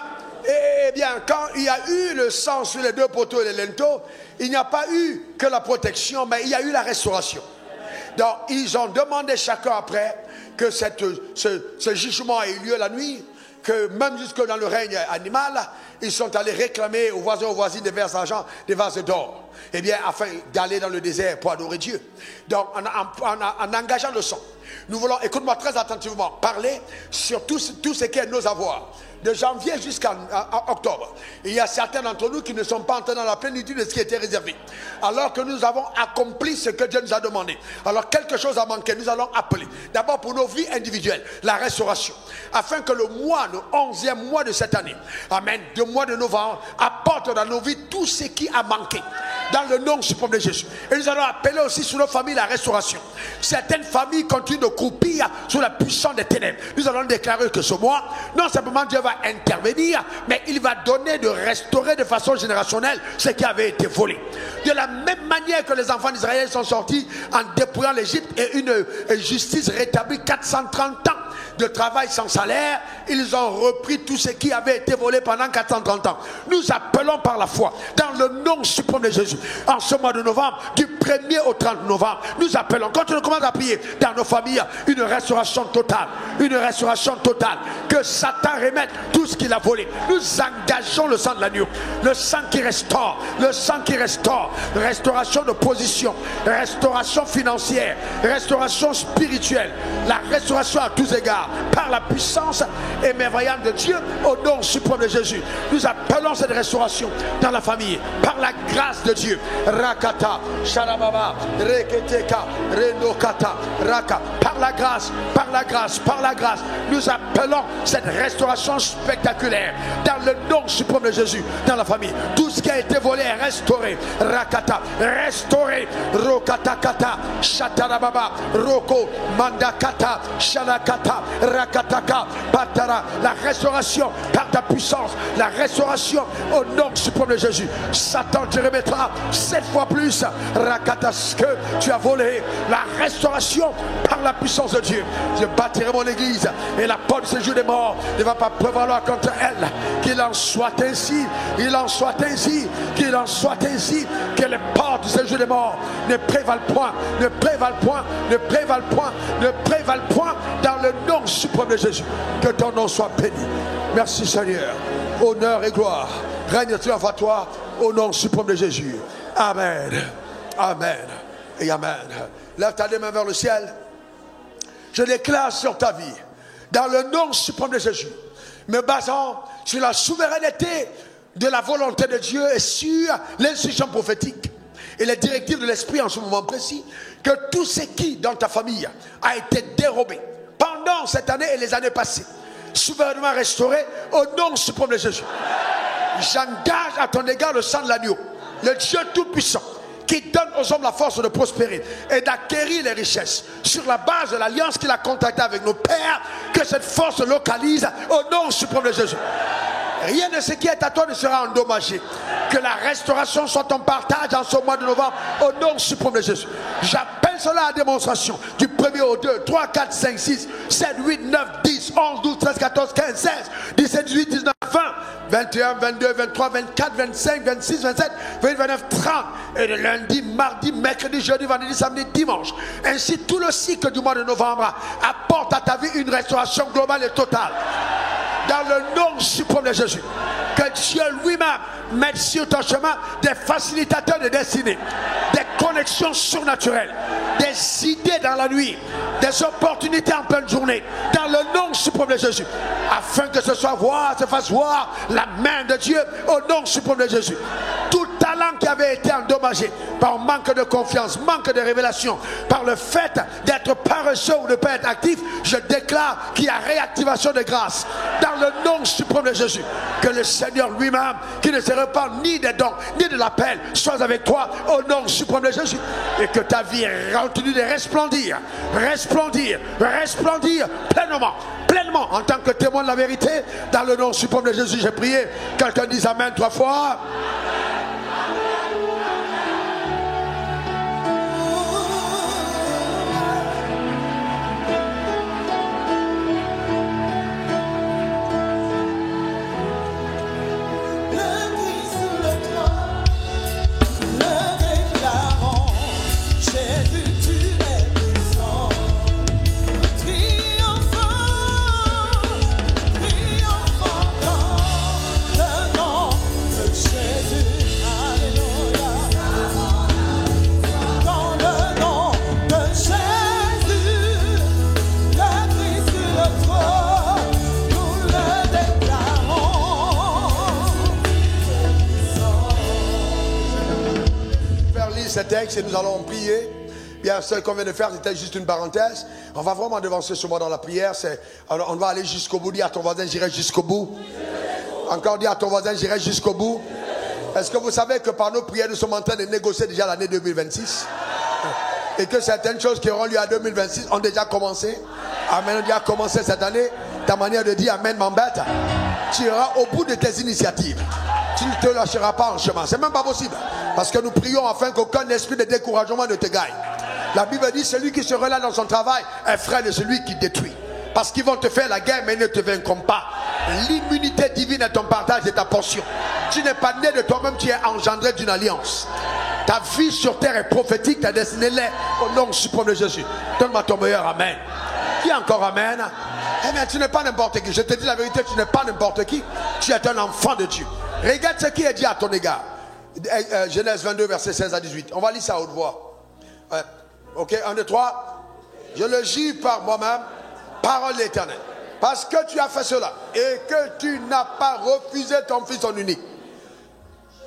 Eh bien, quand il y a eu le sang sur les deux poteaux et les linteaux, il n'y a pas eu que la protection, mais il y a eu la restauration. Donc, ils ont demandé chacun après que ce jugement ait eu lieu la nuit, que même jusque dans le règne animal, ils sont allés réclamer aux voisins, aux voisines des vases d'argent, des vases d'or. Eh bien, afin d'aller dans le désert pour adorer Dieu. Donc, en engageant le sang, nous voulons, écoute-moi très attentivement, parler sur tout ce qui est nos avoirs. De janvier jusqu'à octobre, il y a certains d'entre nous qui ne sont pas entrés dans la plénitude de ce qui était réservé. Alors que nous avons accompli ce que Dieu nous a demandé. Alors quelque chose a manqué, nous allons appeler. D'abord pour nos vies individuelles, la restauration. Afin que le 11e mois de cette année, amen, le mois de novembre, apporte dans nos vies tout ce qui a manqué. Dans le nom suprême de Jésus. Et nous allons appeler aussi sur nos familles la restauration. Certaines familles continuent de croupir sous la puissance des ténèbres. Nous allons déclarer que ce mois, non simplement Dieu va intervenir, mais il va donner de restaurer de façon générationnelle ce qui avait été volé. De la même manière que les enfants d'Israël sont sortis en dépouillant l'Égypte et une justice rétablie 430 ans de travail sans salaire, ils ont repris tout ce qui avait été volé pendant 430 ans. Nous appelons par la foi, dans le nom suprême de Jésus, en ce mois de novembre, du 1er au 30 novembre, nous appelons, quand on commence à prier dans nos familles, une restauration totale, que Satan remette tout ce qu'il a volé. Nous engageons le sang de l'agneau, le sang qui restaure, restauration de position, restauration financière, restauration spirituelle, la restauration à tous égards, par la puissance et merveilleuse de Dieu, au nom suprême de Jésus. Nous appelons cette restauration dans la famille, par la grâce de Dieu. Rakata, Sharababa, Reketeka, Rendokata, Raka, par la grâce, nous appelons cette restauration spectaculaire dans le nom suprême de Jésus, dans la famille. Tout ce qui a été volé est restauré. Rakata, restauré. Rokatakata, Shatarababa, Roko, Mandakata, Shalakata, Rakataka, Patara, la restauration par ta puissance, la restauration au nom suprême de Jésus. Satan te remettra 7 fois plus, Rakata, ce que tu as volé. La restauration par la puissance de Dieu. Je bâtirai mon église et la porte du séjour des morts ne va pas prévaloir contre elle. Qu'il en soit ainsi, que les portes du séjour des morts ne prévalent point dans le nom suprême de Jésus. Que ton nom soit béni. Merci Seigneur. Honneur et gloire. Règne triomphe à toi au nom suprême de Jésus. Amen. Amen. Et amen. Lève ta main vers le ciel. Je déclare sur ta vie, dans le nom suprême de Jésus, me basant sur la souveraineté de la volonté de Dieu et sur l'instruction prophétique et les directives de l'esprit en ce moment précis, que tout ce qui dans ta famille a été dérobé pendant cette année et les années passées, souverainement restauré au nom suprême de Jésus. J'engage à ton égard le sang de l'agneau, le Dieu tout-puissant, qui donne aux hommes la force de prospérer et d'acquérir les richesses sur la base de l'alliance qu'il a contractée avec nos pères, que cette force se localise au nom suprême de Jésus. Rien de ce qui est à toi ne sera endommagé. Que la restauration soit ton partage en ce mois de novembre au nom suprême de Jésus. J'appelle cela à démonstration du 1er au 2, 3, 4, 5, 6, 7, 8, 9, 10, 11, 12, 13, 14, 15, 16, 17, 18, 19, 20, 21, 22, 23, 24, 25, 26, 27, 28, 29, 30. Et le lundi, mardi, mercredi, jeudi, vendredi, samedi, dimanche. Ainsi, tout le cycle du mois de novembre apporte à ta vie une restauration globale et totale. Dans le nom suprême de Jésus, que Dieu lui-même mette sur ton chemin des facilitateurs de destinée, des connexions surnaturelles, des idées dans la nuit, des opportunités en pleine journée, dans le nom suprême de Jésus, afin que se fasse voir la main de Dieu au nom suprême de Jésus. Tout talent qui avait été endommagé par manque de confiance, manque de révélation, par le fait d'être paresseux ou de ne pas être actif, je déclare qu'il y a réactivation de grâce dans le nom suprême de Jésus. Que le Seigneur lui-même, qui ne se repart ni des dons ni de l'appel, soit avec toi au nom suprême de Jésus, et que ta vie continue de resplendir, resplendir, resplendir pleinement en tant que témoin de la vérité. Dans le nom suprême de Jésus, j'ai prié. Quelqu'un dise Amen 3 fois. Ces textes et nous allons prier. Bien, ce qu'on vient de faire, c'était juste une parenthèse. On va vraiment devancer ce mois dans la prière. Alors, on va aller jusqu'au bout. Dis à ton voisin, j'irai jusqu'au bout. Encore dis à ton voisin, j'irai jusqu'au bout. Est-ce que vous savez que par nos prières, nous sommes en train de négocier déjà l'année 2026 et que certaines choses qui auront lieu en 2026 ont déjà commencé. Amen, on a déjà commencé cette année. Ta manière de dire Amen m'embête. Tu iras au bout de tes initiatives. Tu ne te lâcheras pas en chemin. C'est même pas possible. Parce que nous prions afin qu'aucun esprit de découragement ne te gagne. La Bible dit celui qui se relâche dans son travail est frère de celui qui détruit. Parce qu'ils vont te faire la guerre mais ils ne te vaincront pas. L'immunité divine est ton partage et ta portion. Tu n'es pas né de toi-même, tu es engendré d'une alliance. Ta vie sur terre est prophétique, ta destinée l'est au nom suprême de Jésus. Donne-moi ton meilleur Amen. Qui encore Amen? Eh bien, tu n'es pas n'importe qui. Je te dis la vérité, tu n'es pas n'importe qui. Tu es un enfant de Dieu. Regarde ce qui est dit à ton égard. Genèse 22, versets 16 à 18. On va lire ça à haute voix. Ok, 1, 2, 3. Je le jure par moi-même, parole de l'Éternel. Parce que tu as fait cela et que tu n'as pas refusé ton fils ton unique,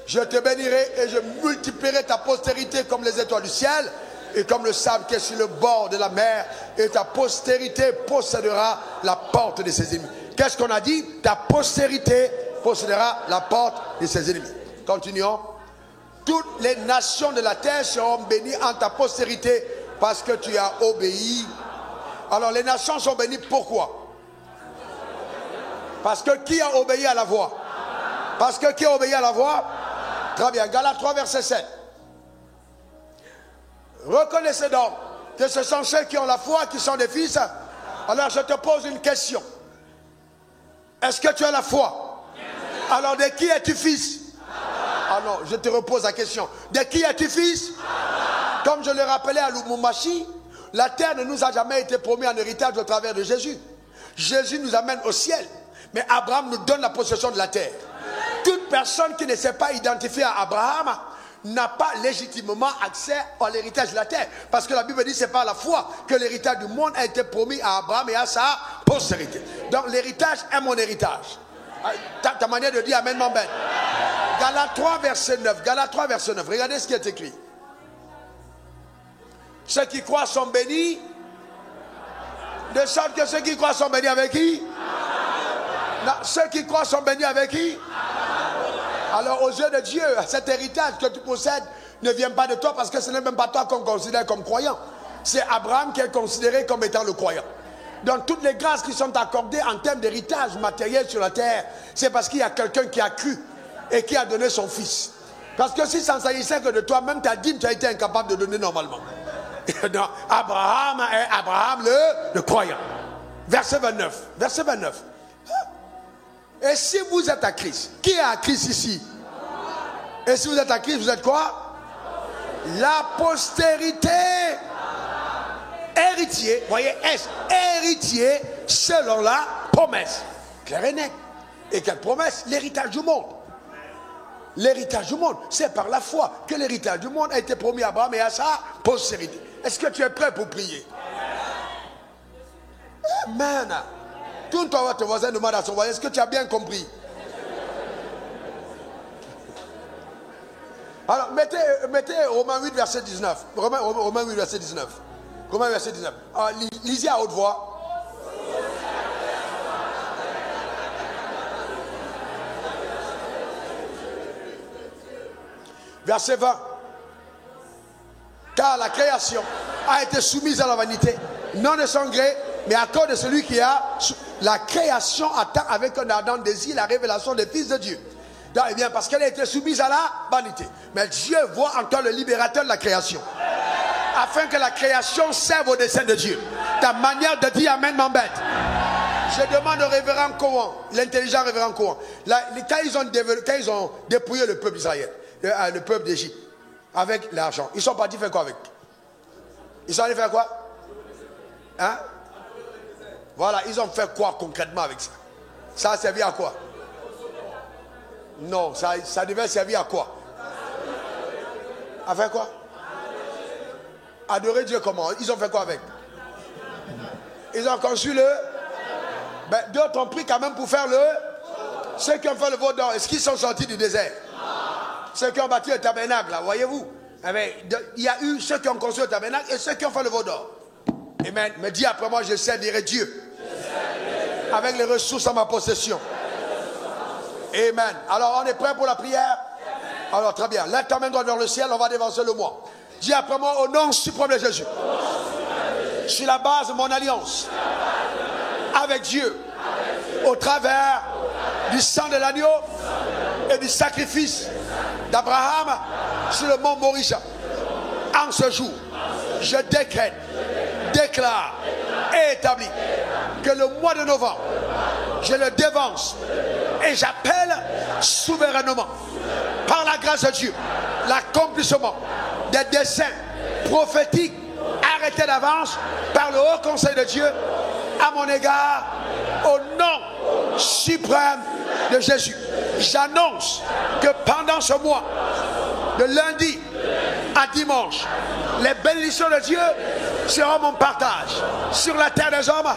je te bénirai et je multiplierai ta postérité comme les étoiles du ciel et comme le sable qui est sur le bord de la mer, et ta postérité possédera la porte de ses ennemis. Qu'est-ce qu'on a dit? Ta postérité possédera la porte de ses ennemis. Continuons. Toutes les nations de la terre seront bénies en ta postérité parce que tu as obéi. Alors les nations sont bénies pourquoi? Parce que qui a obéi à la voix? Parce que qui a obéi à la voix? Très bien. Galates 3 verset 7. Reconnaissez donc que ce sont ceux qui ont la foi qui sont des fils. Alors je te pose une question. Est-ce que tu as la foi? Alors de qui es-tu fils? Ah non, je te repose la question. De qui es-tu fils? Comme je le rappelais à Lubumbashi, la terre ne nous a jamais été promise en héritage au travers de Jésus. Jésus nous amène au ciel. Mais Abraham nous donne la possession de la terre. Toute personne qui ne s'est pas identifiée à Abraham n'a pas légitimement accès à l'héritage de la terre. Parce que la Bible dit que c'est par la foi que l'héritage du monde a été promis à Abraham et à sa postérité. Donc l'héritage est mon héritage. Ta manière de dire Amen m'embête. Galates 3, verset 9. Galates 3, verset 9. Regardez ce qui est écrit. Ceux qui croient sont bénis. De sorte que ceux qui croient sont bénis avec qui? Non, ceux qui croient sont bénis avec qui? Alors aux yeux de Dieu, cet héritage que tu possèdes ne vient pas de toi parce que ce n'est même pas toi qu'on considère comme croyant. C'est Abraham qui est considéré comme étant le croyant. Donc toutes les grâces qui sont accordées en termes d'héritage matériel sur la terre, c'est parce qu'il y a quelqu'un qui a cru et qui a donné son fils. Parce que si ça ne s'agissait que de toi, même ta dîme, tu as été incapable de donner normalement. Donc, Abraham est Abraham le croyant. Verset 29. Verset 29. Et si vous êtes à Christ, qui est à Christ ici? Et si vous êtes à Christ, vous êtes quoi? La postérité. Héritier, voyez, héritier selon la promesse. Clair et net. Et quelle promesse? L'héritage du monde. L'héritage du monde, c'est par la foi que l'héritage du monde a été promis à Abraham et à sa postérité. Est-ce que tu es prêt pour prier? Amen. Tourne-toi voir ton voisin, demande à son voisin, est-ce que tu as bien compris? Alors, mettez Romains 8, verset 19. Romains 8, verset 19. Romains 8, verset 19. Alors, lisez à haute voix. Verset 20. Car la création a été soumise à la vanité, non de son gré, mais à cause de celui qui a... La création attend avec un ardent désir la révélation des fils de Dieu. Donc, eh bien, parce qu'elle a été soumise à la vanité. Mais Dieu voit encore le libérateur de la création. Afin que la création serve au dessein de Dieu. Ta manière de dire Amen m'embête. Je demande au révérend Cohen, l'intelligent révérend Cohen, quand ils ont dépouillé le peuple d'Israël, le peuple d'Égypte, avec l'argent, ils sont partis faire quoi avec? Ils sont allés faire quoi? Hein? Voilà, ils ont fait quoi concrètement avec ça? Ça a servi à quoi? Non, ça devait servir à quoi? À faire quoi? Adorer Dieu comment? Ils ont fait quoi avec? Ils ont conçu le... Ben, d'autres ont pris quand même pour faire le... Ceux qui ont fait le veau d'or, est-ce qu'ils sont sortis du désert? Ceux qui ont bâti le tabernacle, là, voyez-vous? Il y a eu ceux qui ont construit le tabernacle et ceux qui ont fait le veau d'or. Amen. Me dis après moi, je servirai Dieu. Avec les ressources à ma possession. Amen. Alors, on est prêt pour la prière? Alors, très bien. Lève ta main droite vers le ciel, on va dévancer le moi. Dis après moi, au nom suprême de Jésus. Sur la base de mon alliance avec Dieu, au travers du sang de l'agneau et du sacrifice d'Abraham sur le mont Morisha. En ce jour, je décrète, déclare et établis que le mois de novembre, je le dévance et j'appelle souverainement, par la grâce de Dieu, l'accomplissement des desseins prophétiques arrêtés d'avance par le haut conseil de Dieu à mon égard, au nom suprême de Jésus. J'annonce que pendant ce mois, de lundi à dimanche, les bénédictions de Dieu seront mon partage sur la terre des hommes,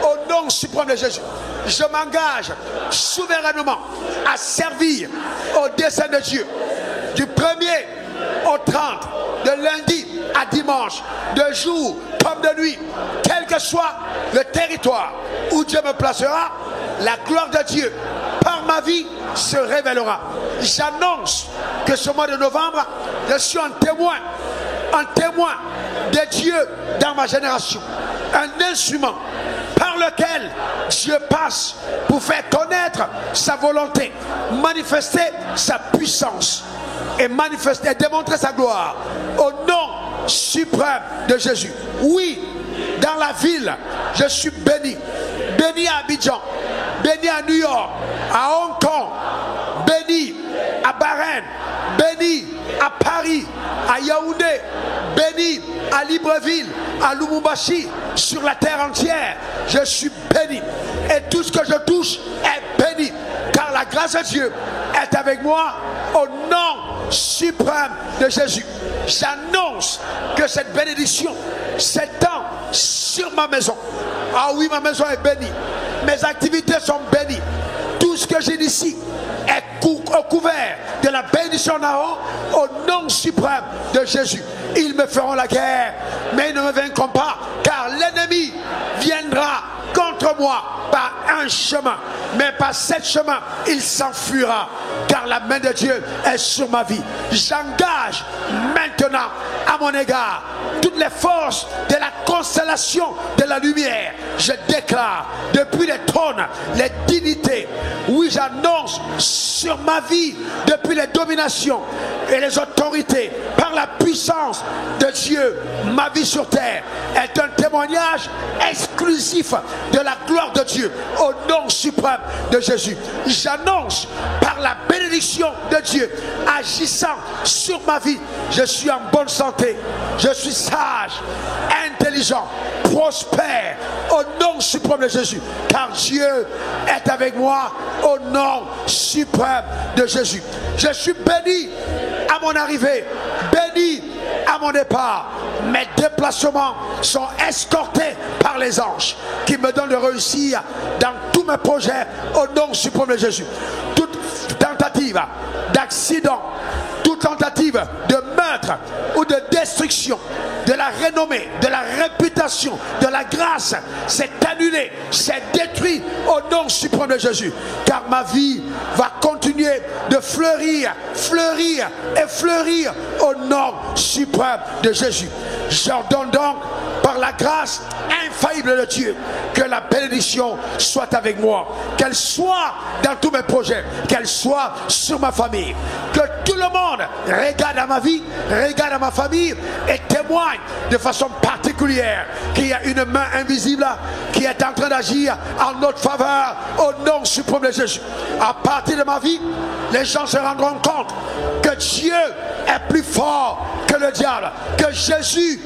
au nom suprême de Jésus. Je m'engage souverainement à servir au dessein de Dieu du 1er au 30, de lundi à dimanche, de jour comme de nuit, quel que soit le territoire où Dieu me placera, la gloire de Dieu par ma vie se révélera. J'annonce que ce mois de novembre, je suis un témoin de Dieu dans ma génération, un instrument par lequel Dieu passe pour faire connaître sa volonté, manifester sa puissance et manifester, démontrer sa gloire au nom suprême de Jésus. Oui, dans la ville, je suis béni. Béni à Abidjan, béni à New York, à Hong Kong, béni à Bahreïn, béni à Paris, à Yaoundé, béni à Libreville, à Lubumbashi, sur la terre entière. Je suis béni. Et tout ce que je touche est béni. Car la grâce de Dieu est avec moi au nom suprême de Jésus. J'annonce que cette bénédiction s'étend sur ma maison. Ah oui, ma maison est bénie. Mes activités sont bénies. Tout ce que j'initie est couvert de la bénédiction d'Aaron au nom suprême de Jésus. Ils me feront la guerre, mais ils ne me vaincront pas, car l'ennemi viendra contre moi par un chemin, mais par sept chemins, il s'enfuira, car la main de Dieu est sur ma vie. J'engage maintenant à mon égard toutes les forces de la constellation de la lumière. Je déclare depuis les trônes, les dignités, oui, j'annonce sur ma vie depuis les dominations et les autorités, par la puissance de Dieu, ma vie sur terre est un témoignage exclusif de la gloire de Dieu au nom suprême de Jésus. J'annonce par la bénédiction de Dieu agissant sur ma vie, je suis en bonne santé, je suis sage, intelligent, prospère au nom suprême de Jésus, car Dieu est avec moi au nom suprême de Jésus. Je suis béni à mon arrivée, béni à mon départ. Mes déplacements sont escortés par les anges qui me donnent de réussir dans tous mes projets au nom suprême de Jésus. Toute tentative d'accident, toute tentative de meurtre ou de destruction de la renommée, de la réputation, de la grâce, c'est annulé, c'est détruit au nom suprême de Jésus. Car ma vie va continuer de fleurir, fleurir et fleurir au nom suprême de Jésus. J'ordonne donc par la grâce infaillible de Dieu que la bénédiction soit avec moi, qu'elle soit dans tous mes projets, qu'elle soit sur ma famille, que tout le monde regarde à ma vie, regarde à ma famille et témoigne de façon particulière qu'il y a une main invisible qui est en train d'agir en notre faveur au nom suprême de Jésus. À partir de ma vie, les gens se rendront compte que Dieu est plus fort que le diable, que Jésus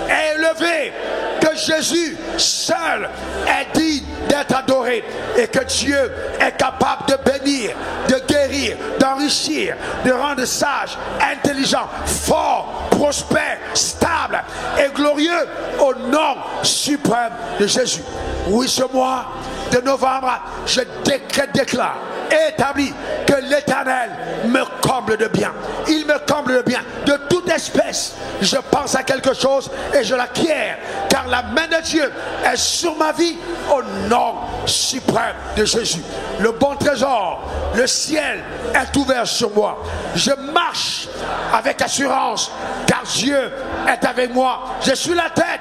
est élevé, que Jésus seul est digne d'être adoré et que Dieu est capable de bénir, de guérir, d'enrichir, de rendre sage, intelligent, fort, prospère, stable et glorieux au nom suprême de Jésus. Oui, ce mois de novembre, je déclare, établi que l'Éternel me comble de bien. Il me comble de bien de toute espèce. Je pense à quelque chose et je l'acquiers, car la main de Dieu est sur ma vie au nom suprême de Jésus. Le bon trésor, le ciel est ouvert sur moi. Je marche avec assurance, car Dieu est avec moi. Je suis la tête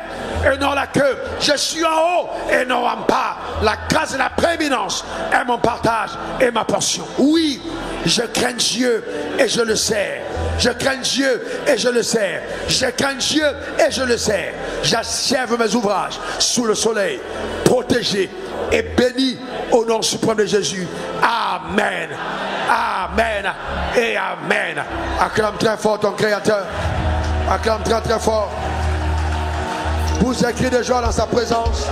et non la queue. Je suis en haut et non en bas. La grâce et la prééminence est mon partage et ma portion. Oui, je crains Dieu et je le sais. Je crains Dieu et je le sais. Je crains Dieu et je le sais. J'achève mes ouvrages sous le soleil, protégé et béni au nom suprême de Jésus. Amen. Amen et amen. Acclame très fort ton Créateur. Acclame très très fort. Pousse un cri de joie dans sa présence.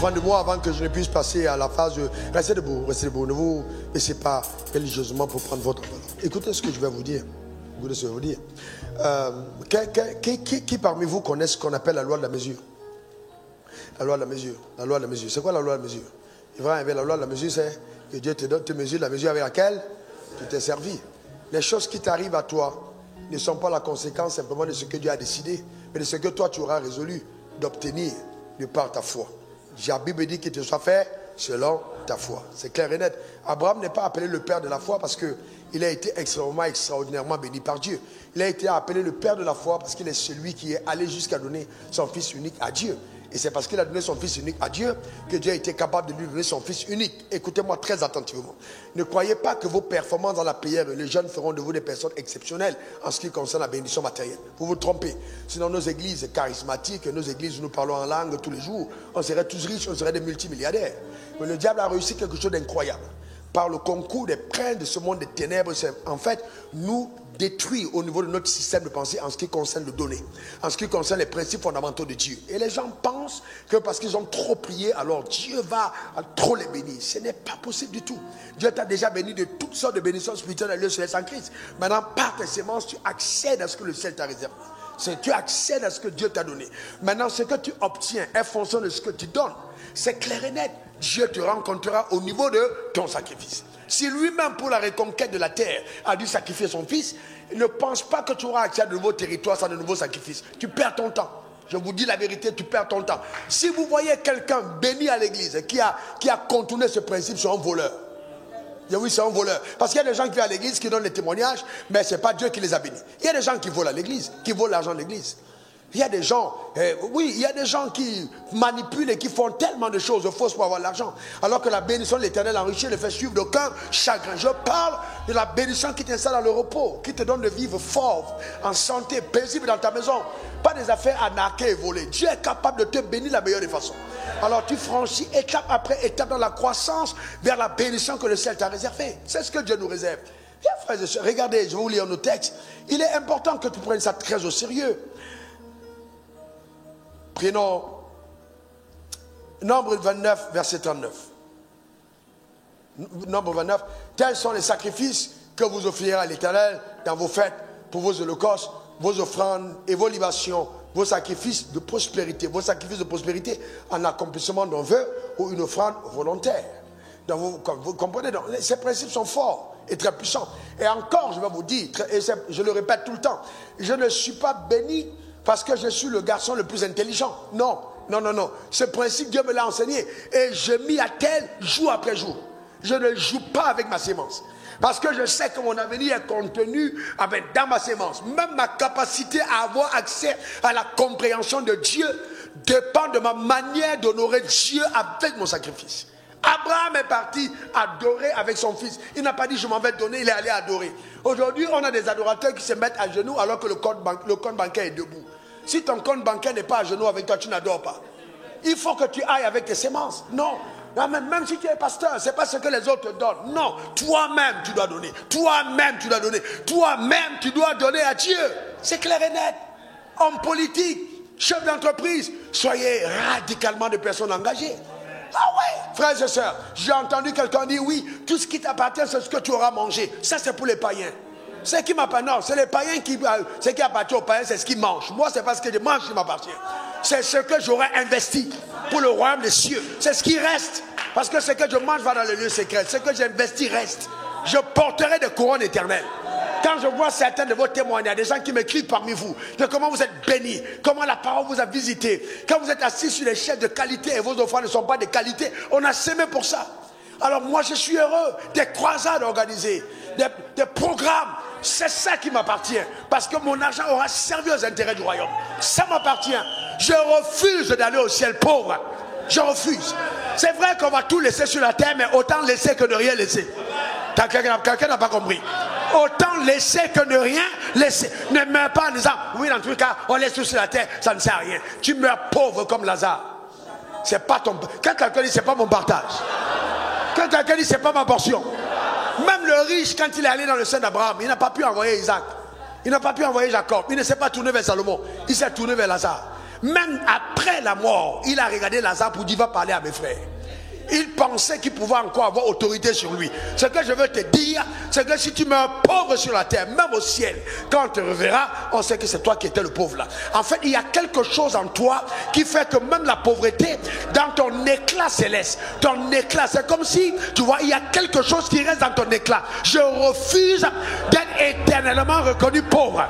enfants de moi, avant que je ne puisse passer à la phase de... Restez debout, ne vous laissez pas religieusement pour prendre votre parole. Écoutez ce que je vais vous dire. Écoutez ce que je vais vous dire. Qui parmi vous connaît ce qu'on appelle la loi de la mesure? La loi de la mesure. La loi de la mesure. C'est quoi la loi de la mesure? La loi de la mesure, c'est que Dieu te donne, te mesure la mesure avec laquelle tu t'es servi. Les choses qui t'arrivent à toi ne sont pas la conséquence simplement de ce que Dieu a décidé, mais de ce que toi tu auras résolu d'obtenir de par ta foi. La Bible dit qu'il te soit fait selon ta foi. C'est clair et net. Abraham n'est pas appelé le père de la foi parce qu'il a été extraordinairement béni par Dieu. Il a été appelé le père de la foi parce qu'il est celui qui est allé jusqu'à donner son fils unique à Dieu. Et c'est parce qu'il a donné son fils unique à Dieu que Dieu a été capable de lui donner son fils unique. Écoutez-moi très attentivement. Ne croyez pas que vos performances dans la prière religieuses feront de vous des personnes exceptionnelles en ce qui concerne la bénédiction matérielle. Vous vous trompez. Sinon nos églises charismatiques, nos églises où nous parlons en langue tous les jours, on serait tous riches, on serait des multimilliardaires. Mais le diable a réussi quelque chose d'incroyable. Par le concours des princes de ce monde des ténèbres, en fait, nous détruit au niveau de notre système de pensée en ce qui concerne le donner, en ce qui concerne les principes fondamentaux de Dieu. Et les gens pensent que parce qu'ils ont trop prié, alors Dieu va trop les bénir. Ce n'est pas possible du tout. Dieu t'a déjà béni de toutes sortes de bénédictions spirituelles dans le lieu céleste en Christ. Maintenant, par tes semences, tu accèdes à ce que le ciel t'a réservé. Tu accèdes à ce que Dieu t'a donné. Maintenant, ce que tu obtiens est fonction de ce que tu donnes. C'est clair et net. Dieu te rencontrera au niveau de ton sacrifice. Si lui-même, pour la reconquête de la terre, a dû sacrifier son fils, ne pense pas que tu auras accès à de nouveaux territoires sans de nouveaux sacrifices. Tu perds ton temps. Je vous dis la vérité, tu perds ton temps. Si vous voyez quelqu'un béni à l'église qui a contourné ce principe, c'est un voleur. Oui, c'est un voleur. Parce qu'il y a des gens qui viennent à l'église, qui donnent des témoignages, mais ce n'est pas Dieu qui les a bénis. Il y a des gens qui volent à l'église, qui volent l'argent de l'église. Il y a des gens, il y a des gens qui manipulent et qui font tellement de choses fausses pour avoir de l'argent. Alors que la bénédiction de l'Éternel enrichit ne fait suivre d'aucun chagrin. Je parle de la bénédiction qui t'installe dans le repos, qui te donne de vivre fort, en santé, paisible dans ta maison. Pas des affaires arnaquées et volées. Dieu est capable de te bénir de la meilleure des façons. Alors tu franchis étape après étape dans la croissance vers la bénédiction que le ciel t'a réservée. C'est ce que Dieu nous réserve. Bien, frères et sœurs, regardez, je vais vous lire nos textes. Il est important que tu prennes ça très au sérieux. Prenons Nombre 29, verset 39. Nombre 29. Tels sont les sacrifices que vous offrirez à l'Éternel dans vos fêtes, pour vos holocaustes, vos offrandes et vos libations, vos sacrifices de prospérité. Vos sacrifices de prospérité en accomplissement d'un vœu ou une offrande volontaire. Donc vous comprenez, donc, ces principes sont forts et très puissants. Et encore, je vais vous dire, et je le répète tout le temps, je ne suis pas béni parce que je suis le garçon le plus intelligent. Non, non, non, non. Ce principe, Dieu me l'a enseigné. Et je m'y attelle jour après jour. Je ne joue pas avec ma sémence. Parce que je sais que mon avenir est contenu dans ma sémence. Même ma capacité à avoir accès à la compréhension de Dieu dépend de ma manière d'honorer Dieu avec mon sacrifice. Abraham est parti adorer avec son fils. Il n'a pas dit je m'en vais donner, il est allé adorer. Aujourd'hui, on a des adorateurs qui se mettent à genoux alors que le compte bancaire est debout. Si ton compte bancaire n'est pas à genoux avec toi, tu n'adores pas. Il faut que tu ailles avec tes sémences. Non. Même si tu es pasteur, ce n'est pas ce que les autres te donnent. Non. Toi-même, tu dois donner. Toi-même, tu dois donner. Toi-même, tu dois donner à Dieu. C'est clair et net. Homme politique, chef d'entreprise, soyez radicalement des personnes engagées. Ah ouais, frères et sœurs, j'ai entendu quelqu'un dire oui, tout ce qui t'appartient, c'est ce que tu auras mangé. Ça, c'est pour les païens. C'est qui m'appartient? Non, c'est les païens ce qui appartient aux païens, c'est ce qu'ils mangent. Moi, c'est pas ce que je mange qui m'appartient. C'est ce que j'aurais investi pour le royaume des cieux. C'est ce qui reste. Parce que ce que je mange va dans le lieu secret. Ce que j'investis reste. Je porterai des couronnes éternelles. Quand je vois certains de vos témoignages, des gens qui m'écrivent parmi vous, de comment vous êtes bénis, comment la parole vous a visité, quand vous êtes assis sur les chaises de qualité et vos offrandes ne sont pas de qualité, on a semé pour ça. Alors moi je suis heureux des croisades organisées, des programmes, c'est ça qui m'appartient, parce que mon argent aura servi aux intérêts du royaume. Ça m'appartient. Je refuse d'aller au ciel pauvre. Je refuse. C'est vrai qu'on va tout laisser sur la terre, mais autant laisser que ne rien laisser. Quelqu'un n'a pas compris. Autant laisser que ne rien laisser. Ne meurs pas en disant oui, dans tous les cas, on laisse tout sur la terre, ça ne sert à rien. Tu meurs pauvre comme Lazare. C'est pas ton. Quand quelqu'un dit c'est pas mon partage. Quand quelqu'un dit c'est pas ma portion. Même le riche, quand il est allé dans le sein d'Abraham, il n'a pas pu envoyer Isaac. Il n'a pas pu envoyer Jacob. Il ne s'est pas tourné vers Salomon. Il s'est tourné vers Lazare. Même après la mort, il a regardé Lazare pour dire va parler à mes frères. Il pensait qu'il pouvait encore avoir autorité sur lui. Ce que je veux te dire, c'est que si tu meurs pauvre sur la terre, même au ciel, quand on te reverra, on sait que c'est toi qui étais le pauvre là. En fait, il y a quelque chose en toi qui fait que même la pauvreté, dans ton éclat céleste, ton éclat, c'est comme si, tu vois, il y a quelque chose qui reste dans ton éclat. Je refuse d'être éternellement reconnu pauvre.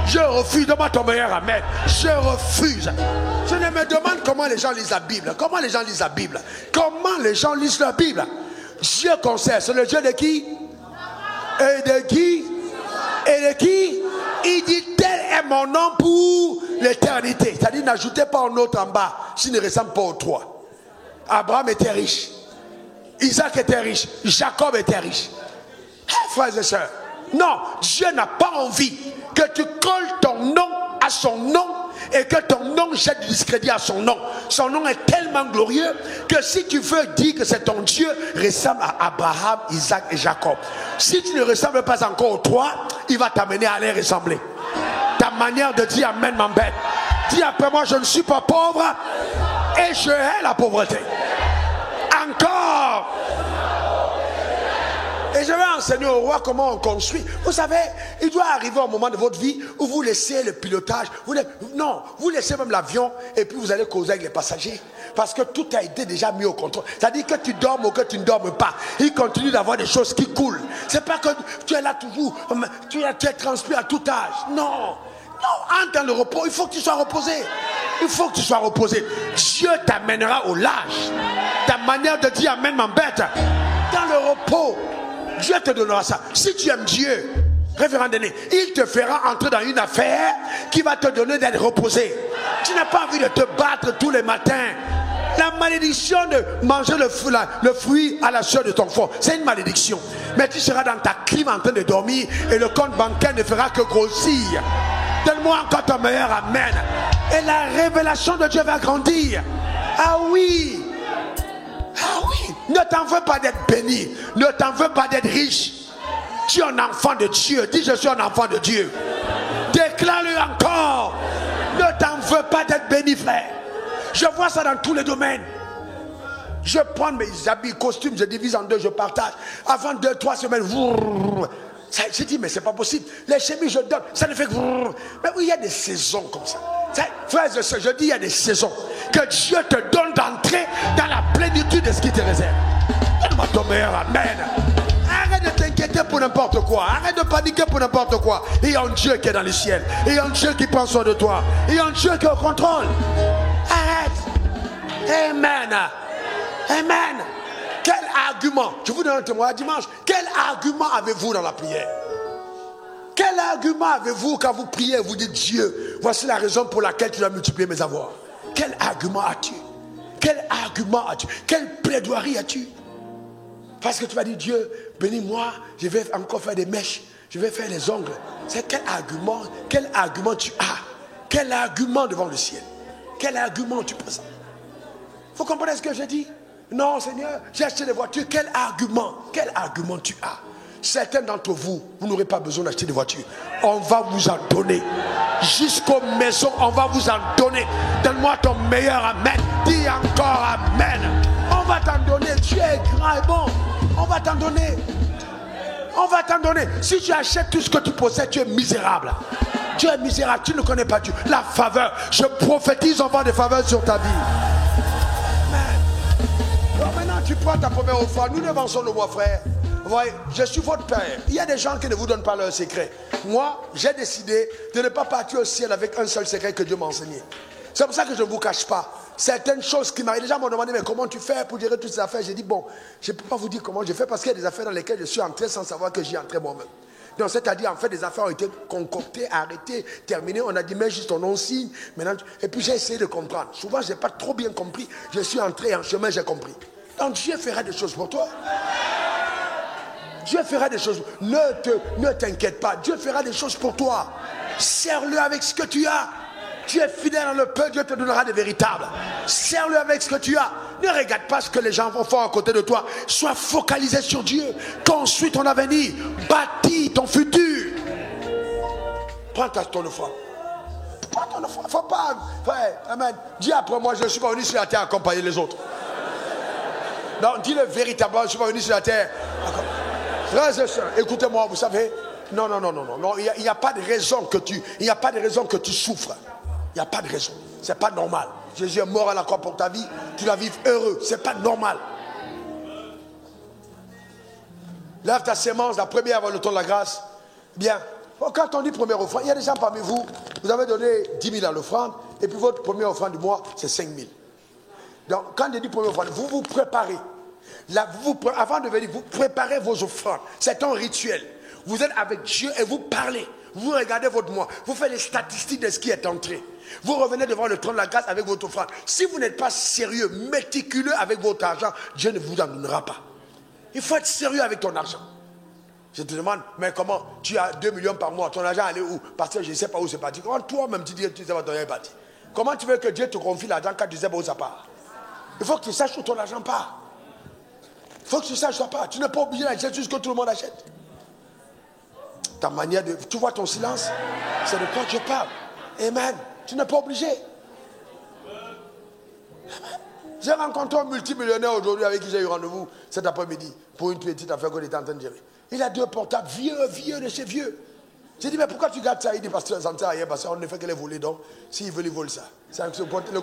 Je refuse, demande ton meilleur amen. Je refuse. Je ne me demande comment les gens lisent la Bible. Comment les gens lisent la Bible? Comment les gens lisent la Bible? Dieu concerne, c'est le Dieu de qui? Et de qui? Et de qui? Il dit tel est mon nom pour l'éternité. C'est-à-dire n'ajoutez pas un autre en bas s'il ne ressemble pas aux trois. Abraham était riche. Isaac était riche. Jacob était riche. Frères et sœurs, non, Dieu n'a pas envie que tu colles ton nom à son nom et que ton nom jette du discrédit à son nom. Son nom est tellement glorieux que si tu veux dire que c'est ton Dieu, ressemble à Abraham, Isaac et Jacob. Si tu ne ressembles pas encore aux trois, il va t'amener à les ressembler. Ta manière de dire amen m'embête. Dis après moi, je ne suis pas pauvre et je hais la pauvreté. Encore. Et je vais enseigner au roi comment on construit. Vous savez, il doit arriver un moment de votre vie où vous laissez le pilotage. Vous laissez même l'avion et puis vous allez causer avec les passagers. Parce que tout a été déjà mis au contrôle. C'est-à-dire que tu dormes ou que tu ne dormes pas. Il continue d'avoir des choses qui coulent. C'est pas que tu es là toujours. Tu es transpiré à tout âge. Non. Non, entre dans le repos. Il faut que tu sois reposé. Il faut que tu sois reposé. Dieu t'amènera au large. Ta manière de dire amen m'embête. Dans le repos. Dieu te donnera ça. Si tu aimes Dieu, révérend Denis, il te fera entrer dans une affaire qui va te donner d'être reposé. Tu n'as pas envie de te battre tous les matins. La malédiction de manger le fruit à la sueur de ton front, c'est une malédiction. Mais tu seras dans ta clim en train de dormir et le compte bancaire ne fera que grossir. Donne-moi encore ton meilleur amen. Et la révélation de Dieu va grandir. Ah oui. Ah oui, ne t'en veux pas d'être béni. Ne t'en veux pas d'être riche. Tu es un enfant de Dieu. Dis je suis un enfant de Dieu. Déclare-le encore. Ne t'en veux pas d'être béni, frère. Je vois ça dans tous les domaines. Je prends mes habits, costumes, je divise en deux, je partage. Avant 2-3 semaines, j'ai dit mais c'est pas possible. Les chemises je donne, ça ne fait que. Mais oui, il y a des saisons comme ça. Frères et sœurs, je dis il y a des saisons que Dieu te donne d'entrer dans la plénitude de ce qui te réserve. Donne-moi ton meilleur amen. Arrête de t'inquiéter pour n'importe quoi. Arrête de paniquer pour n'importe quoi. Il y a un Dieu qui est dans le ciel. Il y a un Dieu qui prend soin de toi. Il y a un Dieu qui est au contrôle. Arrête. Amen. Amen. Quel argument? Je vous donne un témoin dimanche. Quel argument avez-vous dans la prière? Quel argument avez-vous quand vous priez et vous dites Dieu, voici la raison pour laquelle tu dois multiplier mes avoirs? Quel argument as-tu? Quel argument as-tu? Quelle plaidoirie as-tu? Parce que tu vas dire Dieu, bénis-moi, je vais encore faire des mèches, je vais faire les ongles. C'est quel argument tu as? Quel argument devant le ciel? Quel argument tu présentes? Vous comprenez ce que je dis? Non Seigneur, j'ai acheté des voitures. Quel argument tu as? Certains d'entre vous, vous n'aurez pas besoin d'acheter des voitures. On va vous en donner. Jusqu'aux maisons, on va vous en donner. Donne-moi ton meilleur amen. Dis encore amen. On va t'en donner. Dieu est grand et bon. On va t'en donner. On va t'en donner. Si tu achètes tout ce que tu possèdes, tu es misérable. Tu es misérable, tu ne connais pas Dieu. La faveur, je prophétise encore des faveurs sur ta vie. Amen. Donc maintenant tu prends ta première offrande. Nous devançons le moi frère. Vous voyez, je suis votre père. Il y a des gens qui ne vous donnent pas leurs secrets. Moi, j'ai décidé de ne pas partir au ciel avec un seul secret que Dieu m'a enseigné. C'est pour ça que je ne vous cache pas. Certaines choses qui m'arrivent. Les gens m'ont demandé, mais comment tu fais pour gérer toutes ces affaires? J'ai dit, bon, je ne peux pas vous dire comment je fais parce qu'il y a des affaires dans lesquelles je suis entré sans savoir que j'y entré moi-même. Donc, c'est-à-dire, en fait, des affaires ont été concoctées, arrêtées, terminées. On a dit, mais juste ton nom signe. Maintenant, et puis, j'ai essayé de comprendre. Souvent, je n'ai pas trop bien compris. Je suis entré en chemin, j'ai compris. Donc, Dieu fera des choses pour toi. Dieu fera des choses. Ne t'inquiète pas. Dieu fera des choses pour toi. Sers-le avec ce que tu as. Tu es fidèle dans le peu, Dieu te donnera des véritables. Sers-le avec ce que tu as. Ne regarde pas ce que les gens vont faire à côté de toi. Sois focalisé sur Dieu. Construis ton avenir. Bâtis ton futur. Prends ton offrande. Prends ton offrande. Faut pas, frère, amen. Dis après moi, je ne suis pas venu sur la terre accompagner les autres. Non, dis-le véritablement, je ne suis pas venu sur la terre. Frères et sœurs, écoutez-moi, vous savez, non, il n'y a pas de raison que tu souffres. Il n'y a pas de raison. C'est pas normal. Jésus est mort à la croix pour ta vie, tu la vives heureux. C'est pas normal. Lève ta sémence, la première avant le temps de la grâce. Bien. Quand on dit première offrande, il y a des gens parmi vous, vous avez donné 10 000 à l'offrande, et puis votre première offrande du mois, c'est 5 000. Donc, quand je dis première offrande, vous vous préparez. Là, avant de venir, vous préparez vos offrandes. C'est un rituel. Vous êtes avec Dieu et vous parlez. Vous regardez votre mois. Vous faites les statistiques de ce qui est entré. Vous revenez devant le trône de la grâce avec votre offrande. Si vous n'êtes pas sérieux, méticuleux avec votre argent, Dieu ne vous en donnera pas. Il faut être sérieux avec ton argent. Je te demande, mais comment tu as 2 millions par mois, ton argent allait où? Parce que je ne sais pas où c'est parti. Comment toi-même tu dis que tu ne sais pas où ton argent est parti? Comment tu veux que Dieu te confie l'argent quand tu ne sais pas où ça part? Il faut que tu saches où ton argent part. Il faut que tu saches où ça part. Tu n'es pas obligé d'acheter tout ce que tout le monde achète. Ta manière de... Tu vois ton silence? C'est de quoi je parle. Amen. Tu n'es pas obligé. Amen. J'ai rencontré un multimillionnaire aujourd'hui avec qui j'ai eu rendez-vous cet après-midi pour une petite affaire qu'on était en train de gérer. Il a 2 portables vieux de chez vieux. J'ai dit, mais pourquoi tu gardes ça? Il dit, parce que ça ne sert à rien, parce qu'on ne fait que les voler. Donc, s'il veut, il vole ça. Le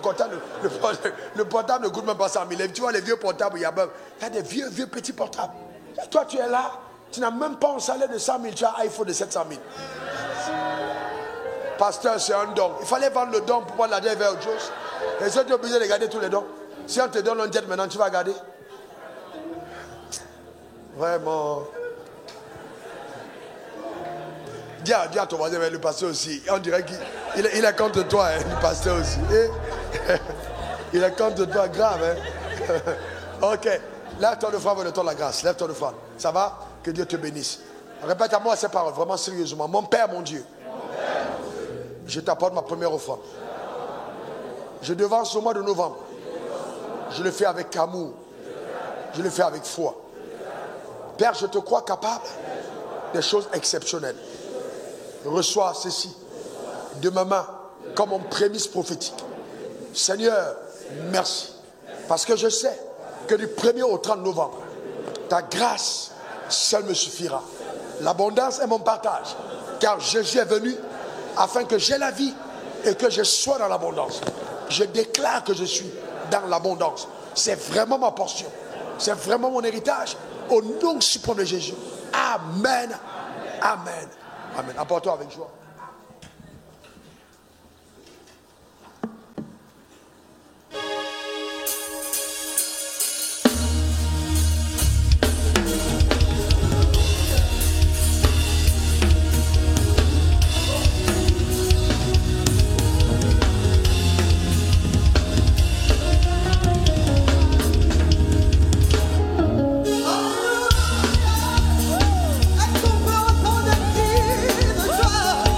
portable ne coûte même pas 100 000. Tu vois, les vieux portables, il y a des vieux petits portables. Et toi, tu es là, tu n'as même pas un salaire de 100 000, tu as un iPhone de 700 000. Pasteur, c'est un don. Il fallait vendre le don pour pouvoir l'aider vers autre chose. Et si tu es obligé de garder tous les dons, si on te donne un jet maintenant, tu vas garder? Vraiment. Dis à ton voisin, mais le pasteur aussi. On dirait qu'il est contre toi, hein, le pasteur aussi. Il est contre toi, grave. Hein? Ok. Lève ton offrande, le temps de la grâce. Lève ton offrande. Ça va? Que Dieu te bénisse. Répète à moi ces paroles, vraiment sérieusement. Mon Père, mon Dieu, je t'apporte ma première offrande. Je devance au mois de novembre. Je le fais avec amour. Je le fais avec foi. Père, je te crois capable des choses exceptionnelles. Reçois ceci de ma main comme une prémisse prophétique. Seigneur, merci. Parce que je sais que du 1er au 30 novembre, ta grâce seule me suffira. L'abondance est mon partage. Car Jésus est venu afin que j'aie la vie et que je sois dans l'abondance. Je déclare que je suis dans l'abondance. C'est vraiment ma portion. C'est vraiment mon héritage. Au nom suprême de Jésus. Amen. Amen. Amen. Apporte-toi avec joie. Est-ce qu'on peut entendre un cri de joie?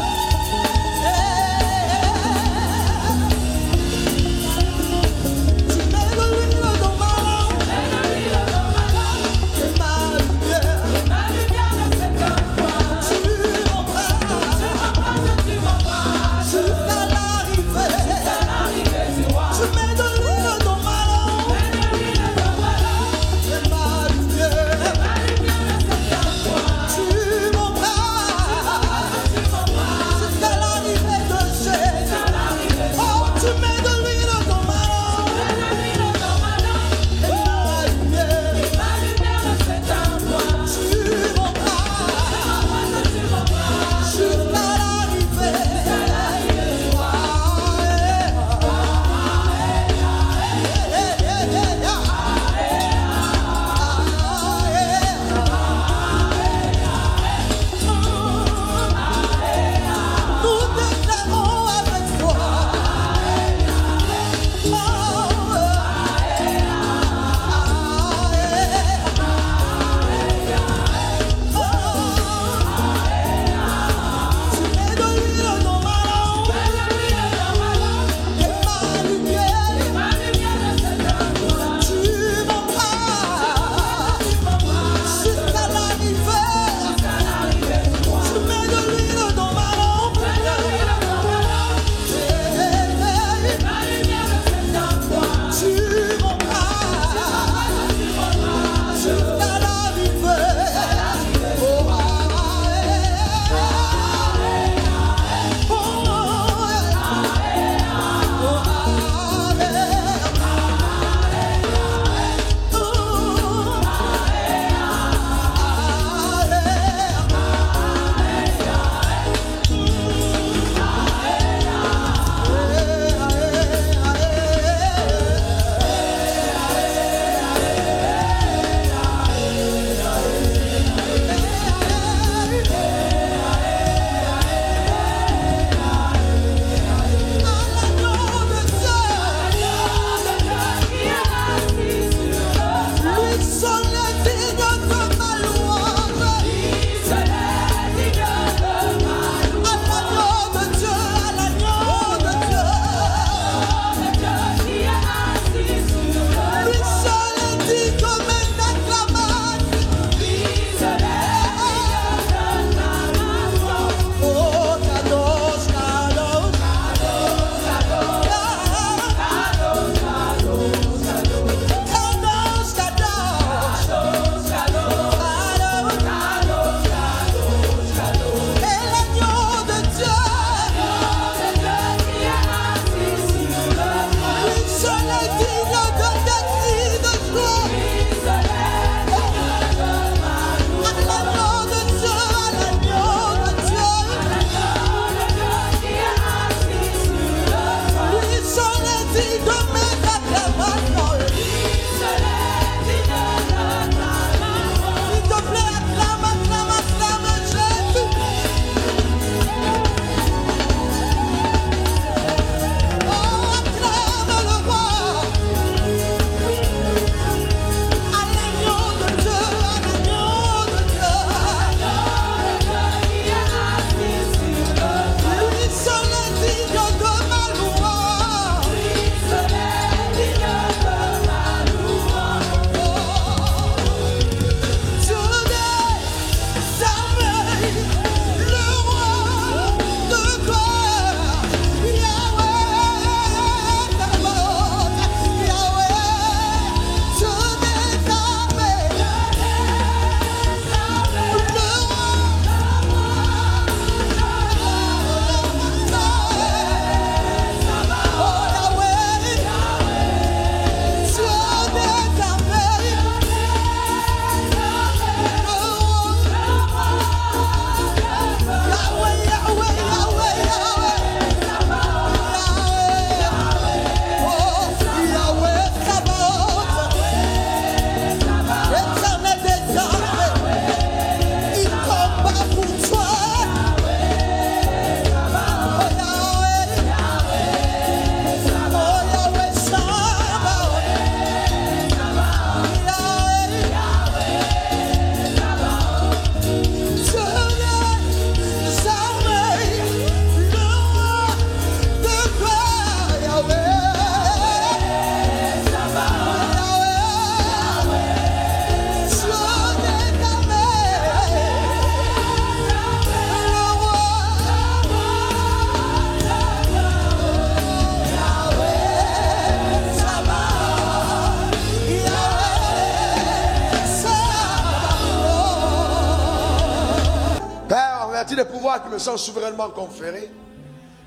me sens souverainement conféré.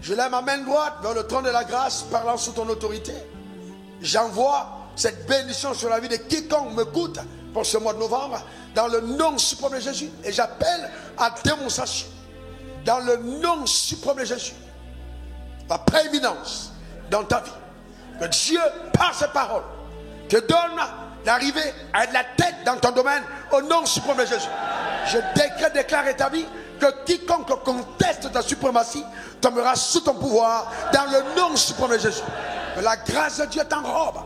Je lève ma main droite vers le trône de la grâce, parlant sous ton autorité. J'envoie cette bénédiction sur la vie de quiconque m'écoute pour ce mois de novembre, dans le nom suprême de Jésus. Et j'appelle à démonstration, dans le nom suprême de Jésus, la prééminence dans ta vie. Que Dieu, par ses paroles, te donne d'arriver à être la tête dans ton domaine au nom suprême de Jésus. Je déclare établi que quiconque conteste ta suprématie tombera sous ton pouvoir dans le nom suprême de Jésus. Que la grâce de Dieu t'enrobe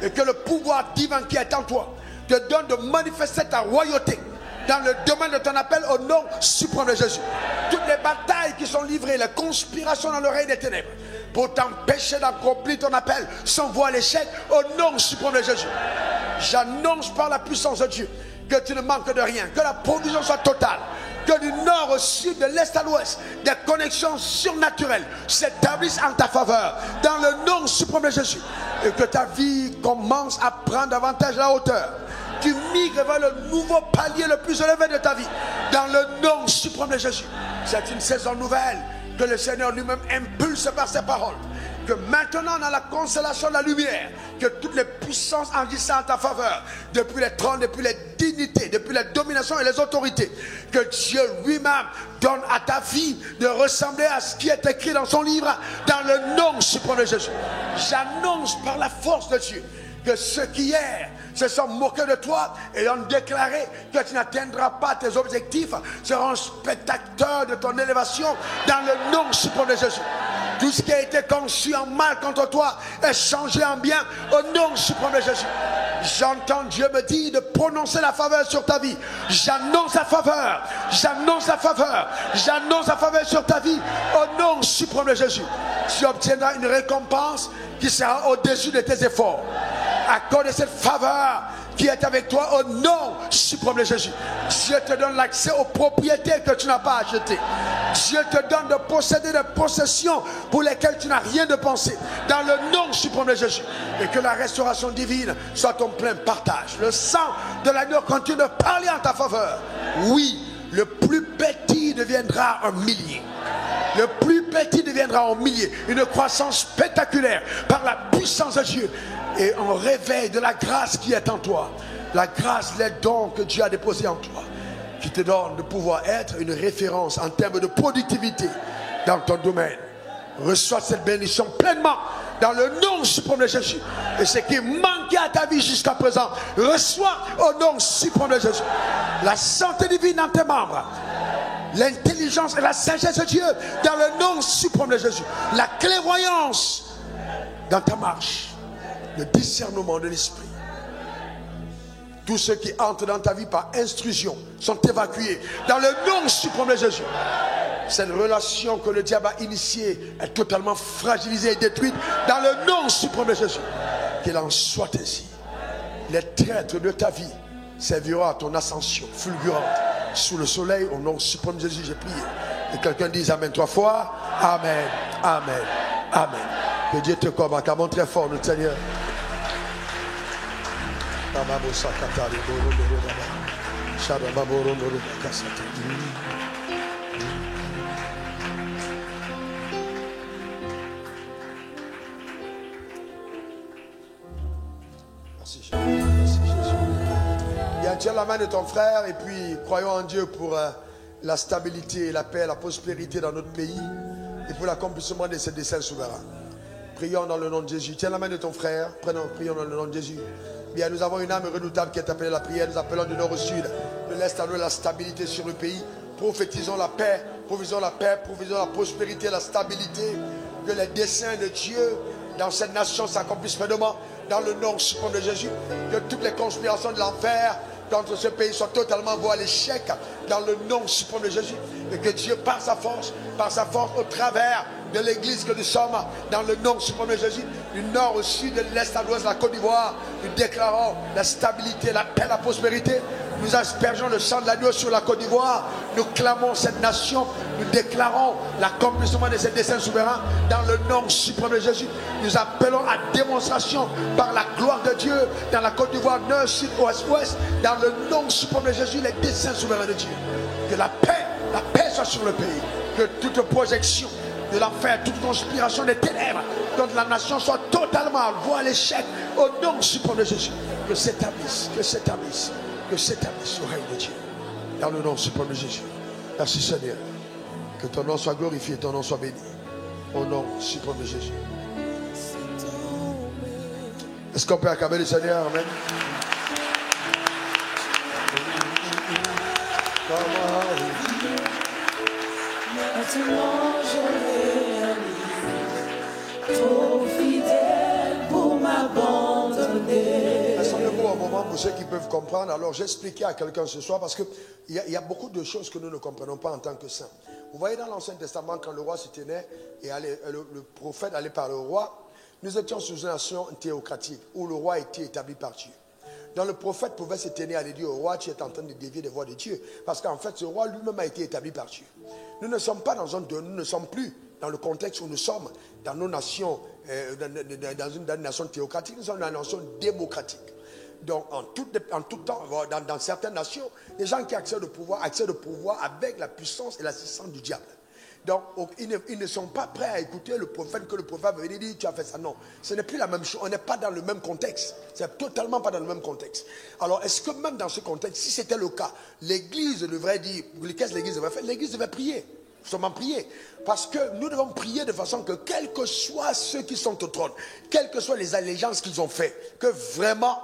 et que le pouvoir divin qui est en toi te donne de manifester ta royauté dans le domaine de ton appel au nom suprême de Jésus. Toutes les batailles qui sont livrées, les conspirations dans l'oreille des ténèbres pour t'empêcher d'accomplir ton appel s'envoient à l'échec au nom suprême de Jésus. J'annonce par la puissance de Dieu que tu ne manques de rien, que la provision soit totale, que du nord au sud, de l'est à l'ouest, des connexions surnaturelles s'établissent en ta faveur dans le nom suprême de Jésus, et que ta vie commence à prendre davantage la hauteur. Tu migres vers le nouveau palier le plus élevé de ta vie dans le nom suprême de Jésus. C'est une saison nouvelle que le Seigneur lui-même impulse par ses paroles. Que maintenant, dans la constellation de la lumière, que toutes les puissances agissent en ta faveur, depuis les trônes, depuis les dignités, depuis les dominations et les autorités, que Dieu lui-même donne à ta vie de ressembler à ce qui est écrit dans son livre, dans le nom suprême de Jésus. J'annonce par la force de Dieu que ceux qui hier se sont moqués de toi et ont déclaré que tu n'atteindras pas tes objectifs seront spectateurs de ton élévation dans le nom suprême de Jésus. Tout ce qui a été conçu en mal contre toi est changé en bien au nom suprême de Jésus. J'entends Dieu me dire de prononcer la faveur sur ta vie. J'annonce la faveur, j'annonce la faveur, j'annonce la faveur sur ta vie au nom suprême de Jésus. Tu obtiendras une récompense qui sera au-dessus de tes efforts. À cause de cette faveur qui est avec toi au nom suprême de Jésus. Dieu te donne l'accès aux propriétés que tu n'as pas achetées. Dieu te donne de posséder des possessions pour lesquelles tu n'as rien de pensé. Dans le nom suprême de Jésus. Et que la restauration divine soit ton plein partage. Le sang de l'agneau continue de parler en ta faveur. Oui, le plus petit deviendra un millier. Le plus petit deviendra un millier. Une croissance spectaculaire par la puissance de Dieu. Et un réveil de la grâce qui est en toi. La grâce, les dons que Dieu a déposés en toi, qui te donne de pouvoir être une référence en termes de productivité dans ton domaine. Reçois cette bénédiction pleinement dans le nom suprême de Jésus. Et ce qui manquait à ta vie jusqu'à présent, reçois au nom suprême de Jésus. La santé divine dans tes membres, l'intelligence et la sagesse de Dieu dans le nom suprême de Jésus. La clairvoyance dans ta marche, le discernement de l'esprit. Tous ceux qui entrent dans ta vie par instruction sont évacués dans le nom suprême de Jésus. Cette relation que le diable a initiée est totalement fragilisée et détruite dans le nom suprême de Jésus. Qu'il en soit ainsi. Les traîtres de ta vie serviront à ton ascension fulgurante sous le soleil. Au nom suprême de Jésus, j'ai prié. Et quelqu'un dise Amen 3 fois. Amen, Amen, Amen. Que Dieu te combat. Montre très fort notre Seigneur. Merci Jésus. Merci Jésus. Bien, tiens la main de ton frère et puis croyons en Dieu pour la stabilité, la paix, la prospérité dans notre pays et pour l'accomplissement de ses desseins souverains. Prions dans le nom de Jésus. Tiens la main de ton frère. Prions dans le nom de Jésus. Bien, nous avons une âme redoutable qui est appelée la prière. Nous appelons du nord au sud, de l'est à l'ouest, la stabilité sur le pays. Prophétisons la paix, provisons la paix, provisons la prospérité, la stabilité. Que les desseins de Dieu dans cette nation s'accomplissent pleinement dans le nom suprême de Jésus. Que toutes les conspirations de l'enfer contre ce pays soient totalement vouées à l'échec dans le nom suprême de Jésus. Et que Dieu, par sa force, au travers de l'église que nous sommes, dans le nom suprême de Jésus, du nord au sud, de l'est à l'ouest de la Côte d'Ivoire, nous déclarons la stabilité, la paix, la prospérité. Nous aspergeons le sang de l'agneau sur la Côte d'Ivoire. Nous clamons cette nation. Nous déclarons l'accomplissement de ses desseins souverains dans le nom suprême de Jésus. Nous appelons à démonstration par la gloire de Dieu dans la Côte d'Ivoire, nord, sud, ouest, ouest, dans le nom suprême de Jésus, les desseins souverains de Dieu. Que la paix soit sur le pays. que toute projection de l'enfer, toute conspiration des ténèbres contre la nation soit totalement vouée à l'échec au nom suprême de Jésus. Que s'établisse au règne de Dieu. Dans le nom suprême de Jésus. Merci Seigneur. Que ton nom soit glorifié, ton nom soit béni. Au nom suprême de Jésus. Est-ce qu'on peut acclamer le Seigneur? Amen. Maintenant je réalise, trop fidèle pour m'abandonner. Laissons-le-vous un moment pour ceux qui peuvent comprendre. Alors j'ai expliqué à quelqu'un ce soir parce qu'il y a beaucoup de choses que nous ne comprenons pas en tant que saints. Vous voyez dans l'Ancien Testament, quand le roi se tenait et le prophète allait par le roi, nous étions sous une nation théocratique où le roi était établi par Dieu. Donc le prophète pouvait se tenir et aller dire au roi, tu es en train de dévier des voies de Dieu. Parce qu'en fait, ce roi lui-même a été établi par Dieu. Nous ne sommes pas nous ne sommes plus dans le contexte où nous sommes dans nos nations, dans une nation théocratique, nous sommes dans une nation démocratique. Donc en tout temps, dans certaines nations, les gens qui accèdent au pouvoir avec la puissance et l'assistance du diable. Donc, ils ne sont pas prêts à écouter le prophète, que le prophète veut dire, tu as fait ça. Non, ce n'est plus la même chose. On n'est pas dans le même contexte. C'est totalement pas dans le même contexte. Alors, est-ce que même dans ce contexte, si c'était le cas, l'Église devrait dire, qu'est-ce que l'Église devrait faire? L'Église devrait prier. Seulement prier. Parce que nous devons prier de façon que, quels que soient ceux qui sont au trône, quelles que soient les allégeances qu'ils ont fait, que vraiment,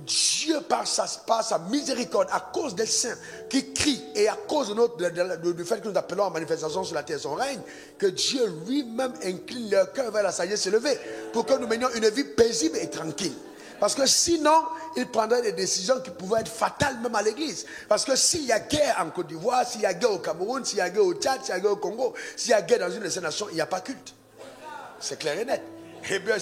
Dieu, par sa miséricorde, à cause des saints qui crient et à cause du fait que nous appelons en manifestation sur la terre son règne, que Dieu lui-même incline leur cœur vers la sagesse élevée pour que nous menions une vie paisible et tranquille. Parce que sinon, il prendrait des décisions qui pouvaient être fatales même à l'église. Parce que s'il y a guerre en Côte d'Ivoire, s'il y a guerre au Cameroun, s'il y a guerre au Tchad, s'il y a guerre au Congo, s'il y a guerre dans une de ces nations, il n'y a pas culte. C'est clair et net. Et puis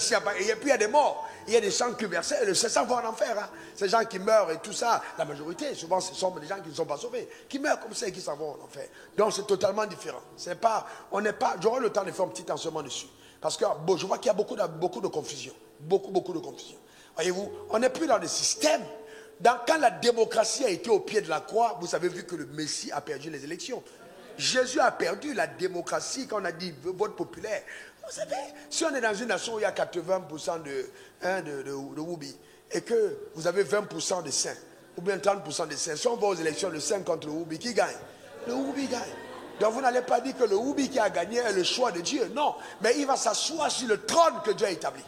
il y a des morts. Il y a des gens qui versent, ces gens vont en enfer. Hein. Ces gens qui meurent et tout ça, la majorité, souvent ce sont des gens qui ne sont pas sauvés, qui meurent comme ça et qui s'en vont en enfer. Donc c'est totalement différent. J'aurai le temps de faire un petit enseignement dessus. Parce que je vois qu'il y a beaucoup de confusion. Beaucoup de confusion. Voyez-vous, on n'est plus dans le système. Quand la démocratie a été au pied de la croix, vous avez vu que le Messie a perdu les élections. Jésus a perdu la démocratie quand on a dit vote populaire. Vous savez, si on est dans une nation où il y a 80% de Woubi et que vous avez 20% de saints, ou bien 30% de saints, si on va aux élections, le saint contre le Woubi, qui gagne? Le Woubi gagne. Donc vous n'allez pas dire que le Woubi qui a gagné est le choix de Dieu. Non, mais il va s'asseoir sur le trône que Dieu a établi.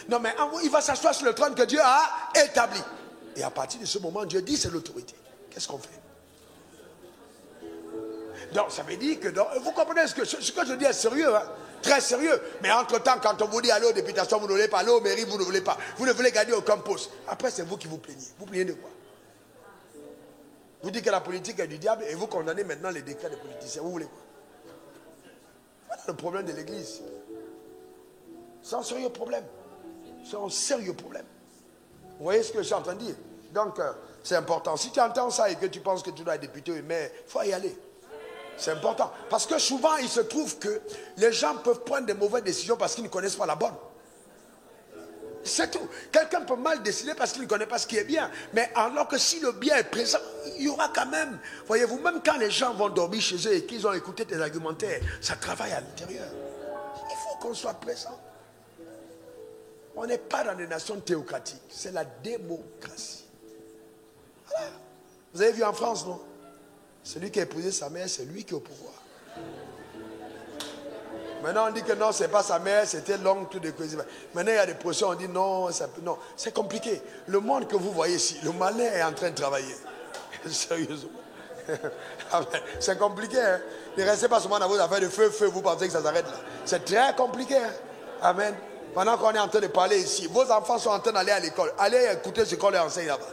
Non, mais il va s'asseoir sur le trône que Dieu a établi. Et à partir de ce moment, Dieu dit c'est l'autorité. Qu'est-ce qu'on fait? Donc, ça veut dire que... vous comprenez ce que je dis est sérieux, hein? Très sérieux. Mais entre-temps, quand on vous dit aller aux députations, vous ne voulez pas. Aller aux mairies, vous ne voulez pas. Vous ne voulez gagner aucun poste. Après, c'est vous qui vous plaignez. Vous plaignez de quoi? Vous dites que la politique est du diable et vous condamnez maintenant les décrets des politiciens. Vous voulez quoi? Voilà le problème de l'Église. C'est un sérieux problème. C'est un sérieux problème. Vous voyez ce que je suis en train de dire? Donc, c'est important. Si tu entends ça et que tu penses que tu dois être député, mais il faut y aller. C'est important. Parce que souvent, il se trouve que les gens peuvent prendre des mauvaises décisions parce qu'ils ne connaissent pas la bonne. C'est tout. Quelqu'un peut mal décider parce qu'il ne connaît pas ce qui est bien. Mais alors que si le bien est présent, il y aura quand même... Voyez-vous, même quand les gens vont dormir chez eux et qu'ils ont écouté tes argumentaires, ça travaille à l'intérieur. Il faut qu'on soit présent. On n'est pas dans des nations théocratiques. C'est la démocratie. Voilà. Vous avez vu en France, non? Celui qui a épousé sa mère, c'est lui qui est au pouvoir. Maintenant, on dit que non, ce n'est pas sa mère, c'était l'oncle de Kwesi. Maintenant, il y a des procès, on dit non, non. C'est compliqué. Le monde que vous voyez ici, le malin est en train de travailler. Sérieusement. C'est compliqué. Hein? Ne restez pas seulement dans vos affaires de feu, vous pensez que ça s'arrête là. C'est très compliqué. Hein? Amen. Pendant qu'on est en train de parler ici, vos enfants sont en train d'aller à l'école. Allez écouter ce qu'on leur enseigne là-bas.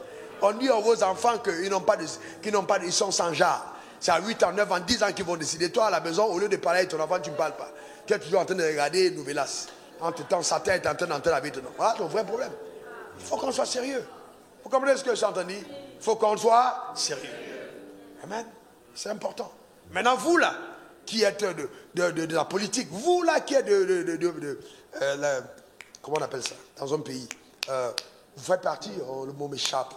On dit à vos enfants qu'ils sont sans genre. C'est à 8 ans, 9 ans, 10 ans qu'ils vont décider. Toi, à la maison, au lieu de parler avec ton enfant, tu ne parles pas. Tu es toujours en train de regarder Nouvelas. Entre-temps, Satan est en train d'entrer la vie de nous. Voilà ton vrai problème. Il faut qu'on soit sérieux. Vous comprenez ce que je suis en train de dire? Il faut qu'on soit sérieux. Amen. C'est important. Maintenant, vous là, qui êtes de la politique, vous là qui êtes comment on appelle ça? Dans un pays. Vous faites partie, le mot m'échappe.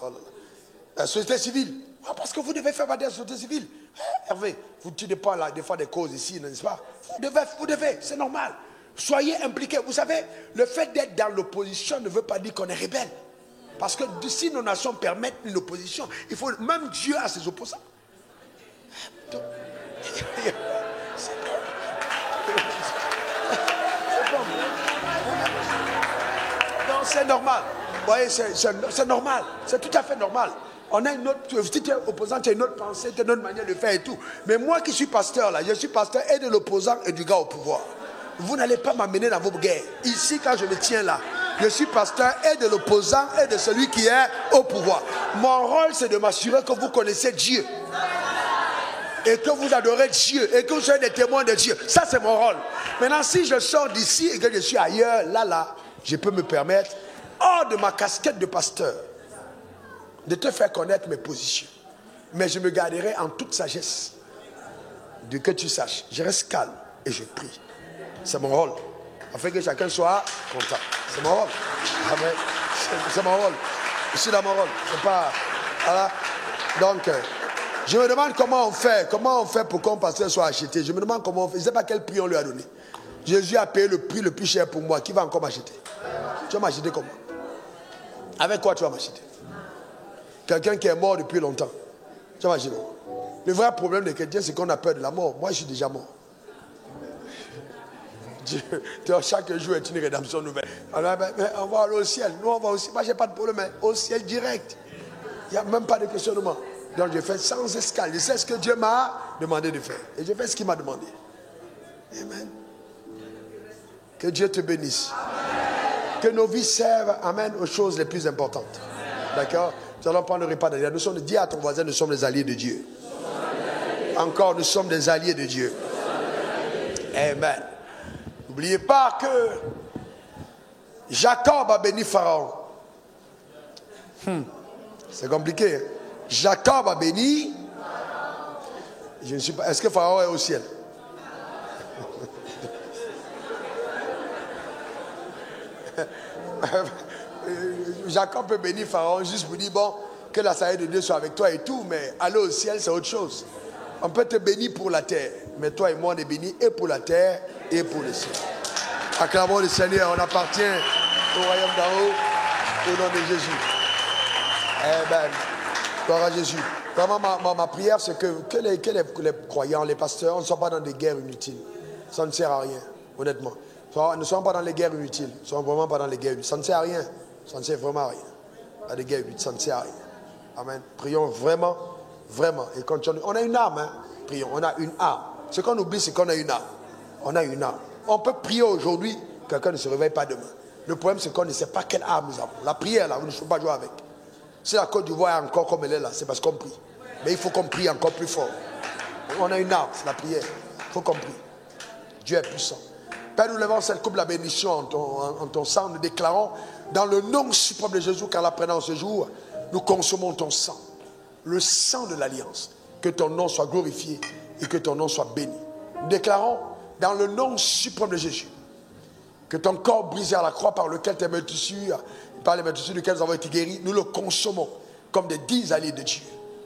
Société civile. Parce que vous devez faire partie de la société civile. Hervé, vous ne tuez pas là, des fois des causes ici, n'est-ce pas? Vous devez, c'est normal. Soyez impliqués. Vous savez, le fait d'être dans l'opposition ne veut pas dire qu'on est rebelle. Parce que si nos nations permettent une opposition, il faut, même Dieu a ses opposants. Non, c'est normal. Vous voyez, c'est normal. C'est tout à fait normal. On a une autre, si tu es opposant, tu as une autre pensée, tu as une autre manière de faire et tout. Mais moi qui suis pasteur là, je suis pasteur et de l'opposant et du gars au pouvoir. Vous n'allez pas m'amener dans vos guerres. Ici, quand je me tiens là, je suis pasteur et de l'opposant et de celui qui est au pouvoir. Mon rôle, c'est de m'assurer que vous connaissez Dieu. Et que vous adorez Dieu. Et que vous soyez des témoins de Dieu. Ça, c'est mon rôle. Maintenant, si je sors d'ici et que je suis ailleurs, là, je peux me permettre, hors de ma casquette de pasteur, de te faire connaître mes positions. Mais je me garderai en toute sagesse de que tu saches. Je reste calme et je prie. C'est mon rôle. Afin que chacun soit content. C'est mon rôle. Amen. C'est mon rôle. Je suis dans mon rôle. C'est pas... Voilà. Donc, je me demande comment on fait. Comment on fait pour qu'un pasteur soit acheté. Je me demande comment on fait. Je ne sais pas quel prix on lui a donné. Jésus a payé le prix le plus cher pour moi. Qui va encore m'acheter? Tu vas m'acheter comment? Avec quoi tu vas m'acheter? Quelqu'un qui est mort depuis longtemps. Tu vas m'acheter. Le vrai problème des chrétiens, c'est qu'on a peur de la mort. Moi, je suis déjà mort. Dieu, chaque jour est une rédemption nouvelle. Alors, on va aller au ciel. Nous, on va aussi. Moi, je n'ai pas de problème. Mais au ciel direct. Il n'y a même pas de questionnement. Donc, je fais sans escale. Je sais ce que Dieu m'a demandé de faire. Et je fais ce qu'il m'a demandé. Amen. Que Dieu te bénisse. Amen. Que nos vies servent, amen, aux choses les plus importantes. D'accord? Nous allons prendre le repas d'alliés. Nous sommes, dis à ton voisin, nous sommes les alliés de Dieu. Encore, nous sommes des alliés de Dieu. Amen. N'oubliez pas que Jacob a béni Pharaon. C'est compliqué. Hein? Jacob a béni. Je ne suis pas. Est-ce que Pharaon est au ciel? Jacob peut bénir Pharaon juste pour dire bon, que la salle de Dieu soit avec toi et tout, mais aller au ciel c'est autre chose. On peut te bénir pour la terre, mais toi et moi on est bénis et pour la terre et pour le ciel. Acclamons le Seigneur, on appartient au royaume d'en haut, au nom de Jésus. Amen. Gloire à Jésus. Vraiment ma prière c'est que les croyants, les pasteurs, on ne soit pas dans des guerres inutiles. Ça ne sert à rien, honnêtement. Ne soyons pas dans les guerres inutiles. Ne soyons vraiment pas dans les guerres inutiles. Ça ne sert à rien. Ça ne sert vraiment à rien. Pas des guerres inutiles, ça ne sert à rien. Amen. Prions vraiment, vraiment. Et continuons. On a une âme, hein. Prions. On a une âme. Ce qu'on oublie, c'est qu'on a une âme. On a une âme. On peut prier aujourd'hui, quelqu'un ne se réveille pas demain. Le problème, c'est qu'on ne sait pas quelle âme nous avons. La prière, là, vous ne pouvez pas jouer avec. Si la Côte d'Ivoire est encore comme elle est là, c'est parce qu'on prie. Mais il faut qu'on prie encore plus fort. On a une âme, c'est la prière. Il faut qu'on prie. Dieu est puissant. Père, nous levons cette coupe de la bénédiction en ton sang. Nous déclarons dans le nom suprême de Jésus, car la prenant ce jour, nous consommons ton sang. Le sang de l'alliance. Que ton nom soit glorifié et que ton nom soit béni. Nous déclarons dans le nom suprême de Jésus que ton corps brisé à la croix par lequel tes meurtrissures, par les meurtrissures duquel nous avons été guéris, nous le consommons comme des 10 alliés de Dieu.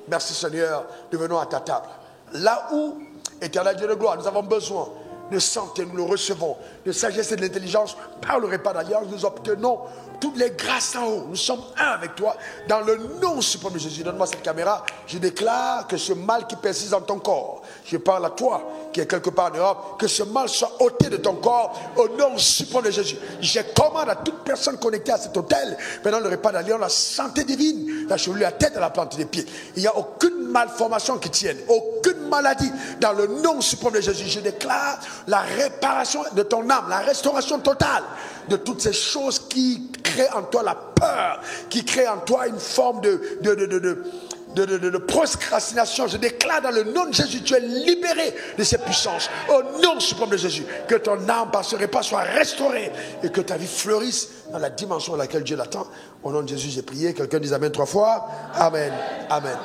Merci Seigneur, nous venons à ta table. Là où, éternel Dieu de gloire, nous avons besoin de santé, nous le recevons, de sagesse et de l'intelligence, par le repas d'alliance, nous obtenons toutes les grâces en haut. Nous sommes un avec toi, dans le nom suprême de Jésus. Donne-moi cette caméra. Je déclare que ce mal qui persiste dans ton corps, je parle à toi qui est quelque part en Europe, que ce mal soit ôté de ton corps au nom suprême de Jésus. Je commande à toute personne connectée à cet hôtel, pendant le repas d'alliance, la santé divine, la chevelure, la tête et la plante des pieds. Il n'y a aucune malformation qui tienne, aucune maladie, dans le nom suprême de Jésus. Je déclare la réparation de ton âme, la restauration totale de toutes ces choses qui créent en toi la peur, qui créent en toi une forme de procrastination. Je déclare dans le nom de Jésus, tu es libéré de ces puissances. Au nom suprême de Jésus, que ton âme par ce repas soit restaurée et que ta vie fleurisse dans la dimension à laquelle Dieu l'attend. Au nom de Jésus, j'ai prié. Quelqu'un dit Amen 3 fois. Amen. Amen.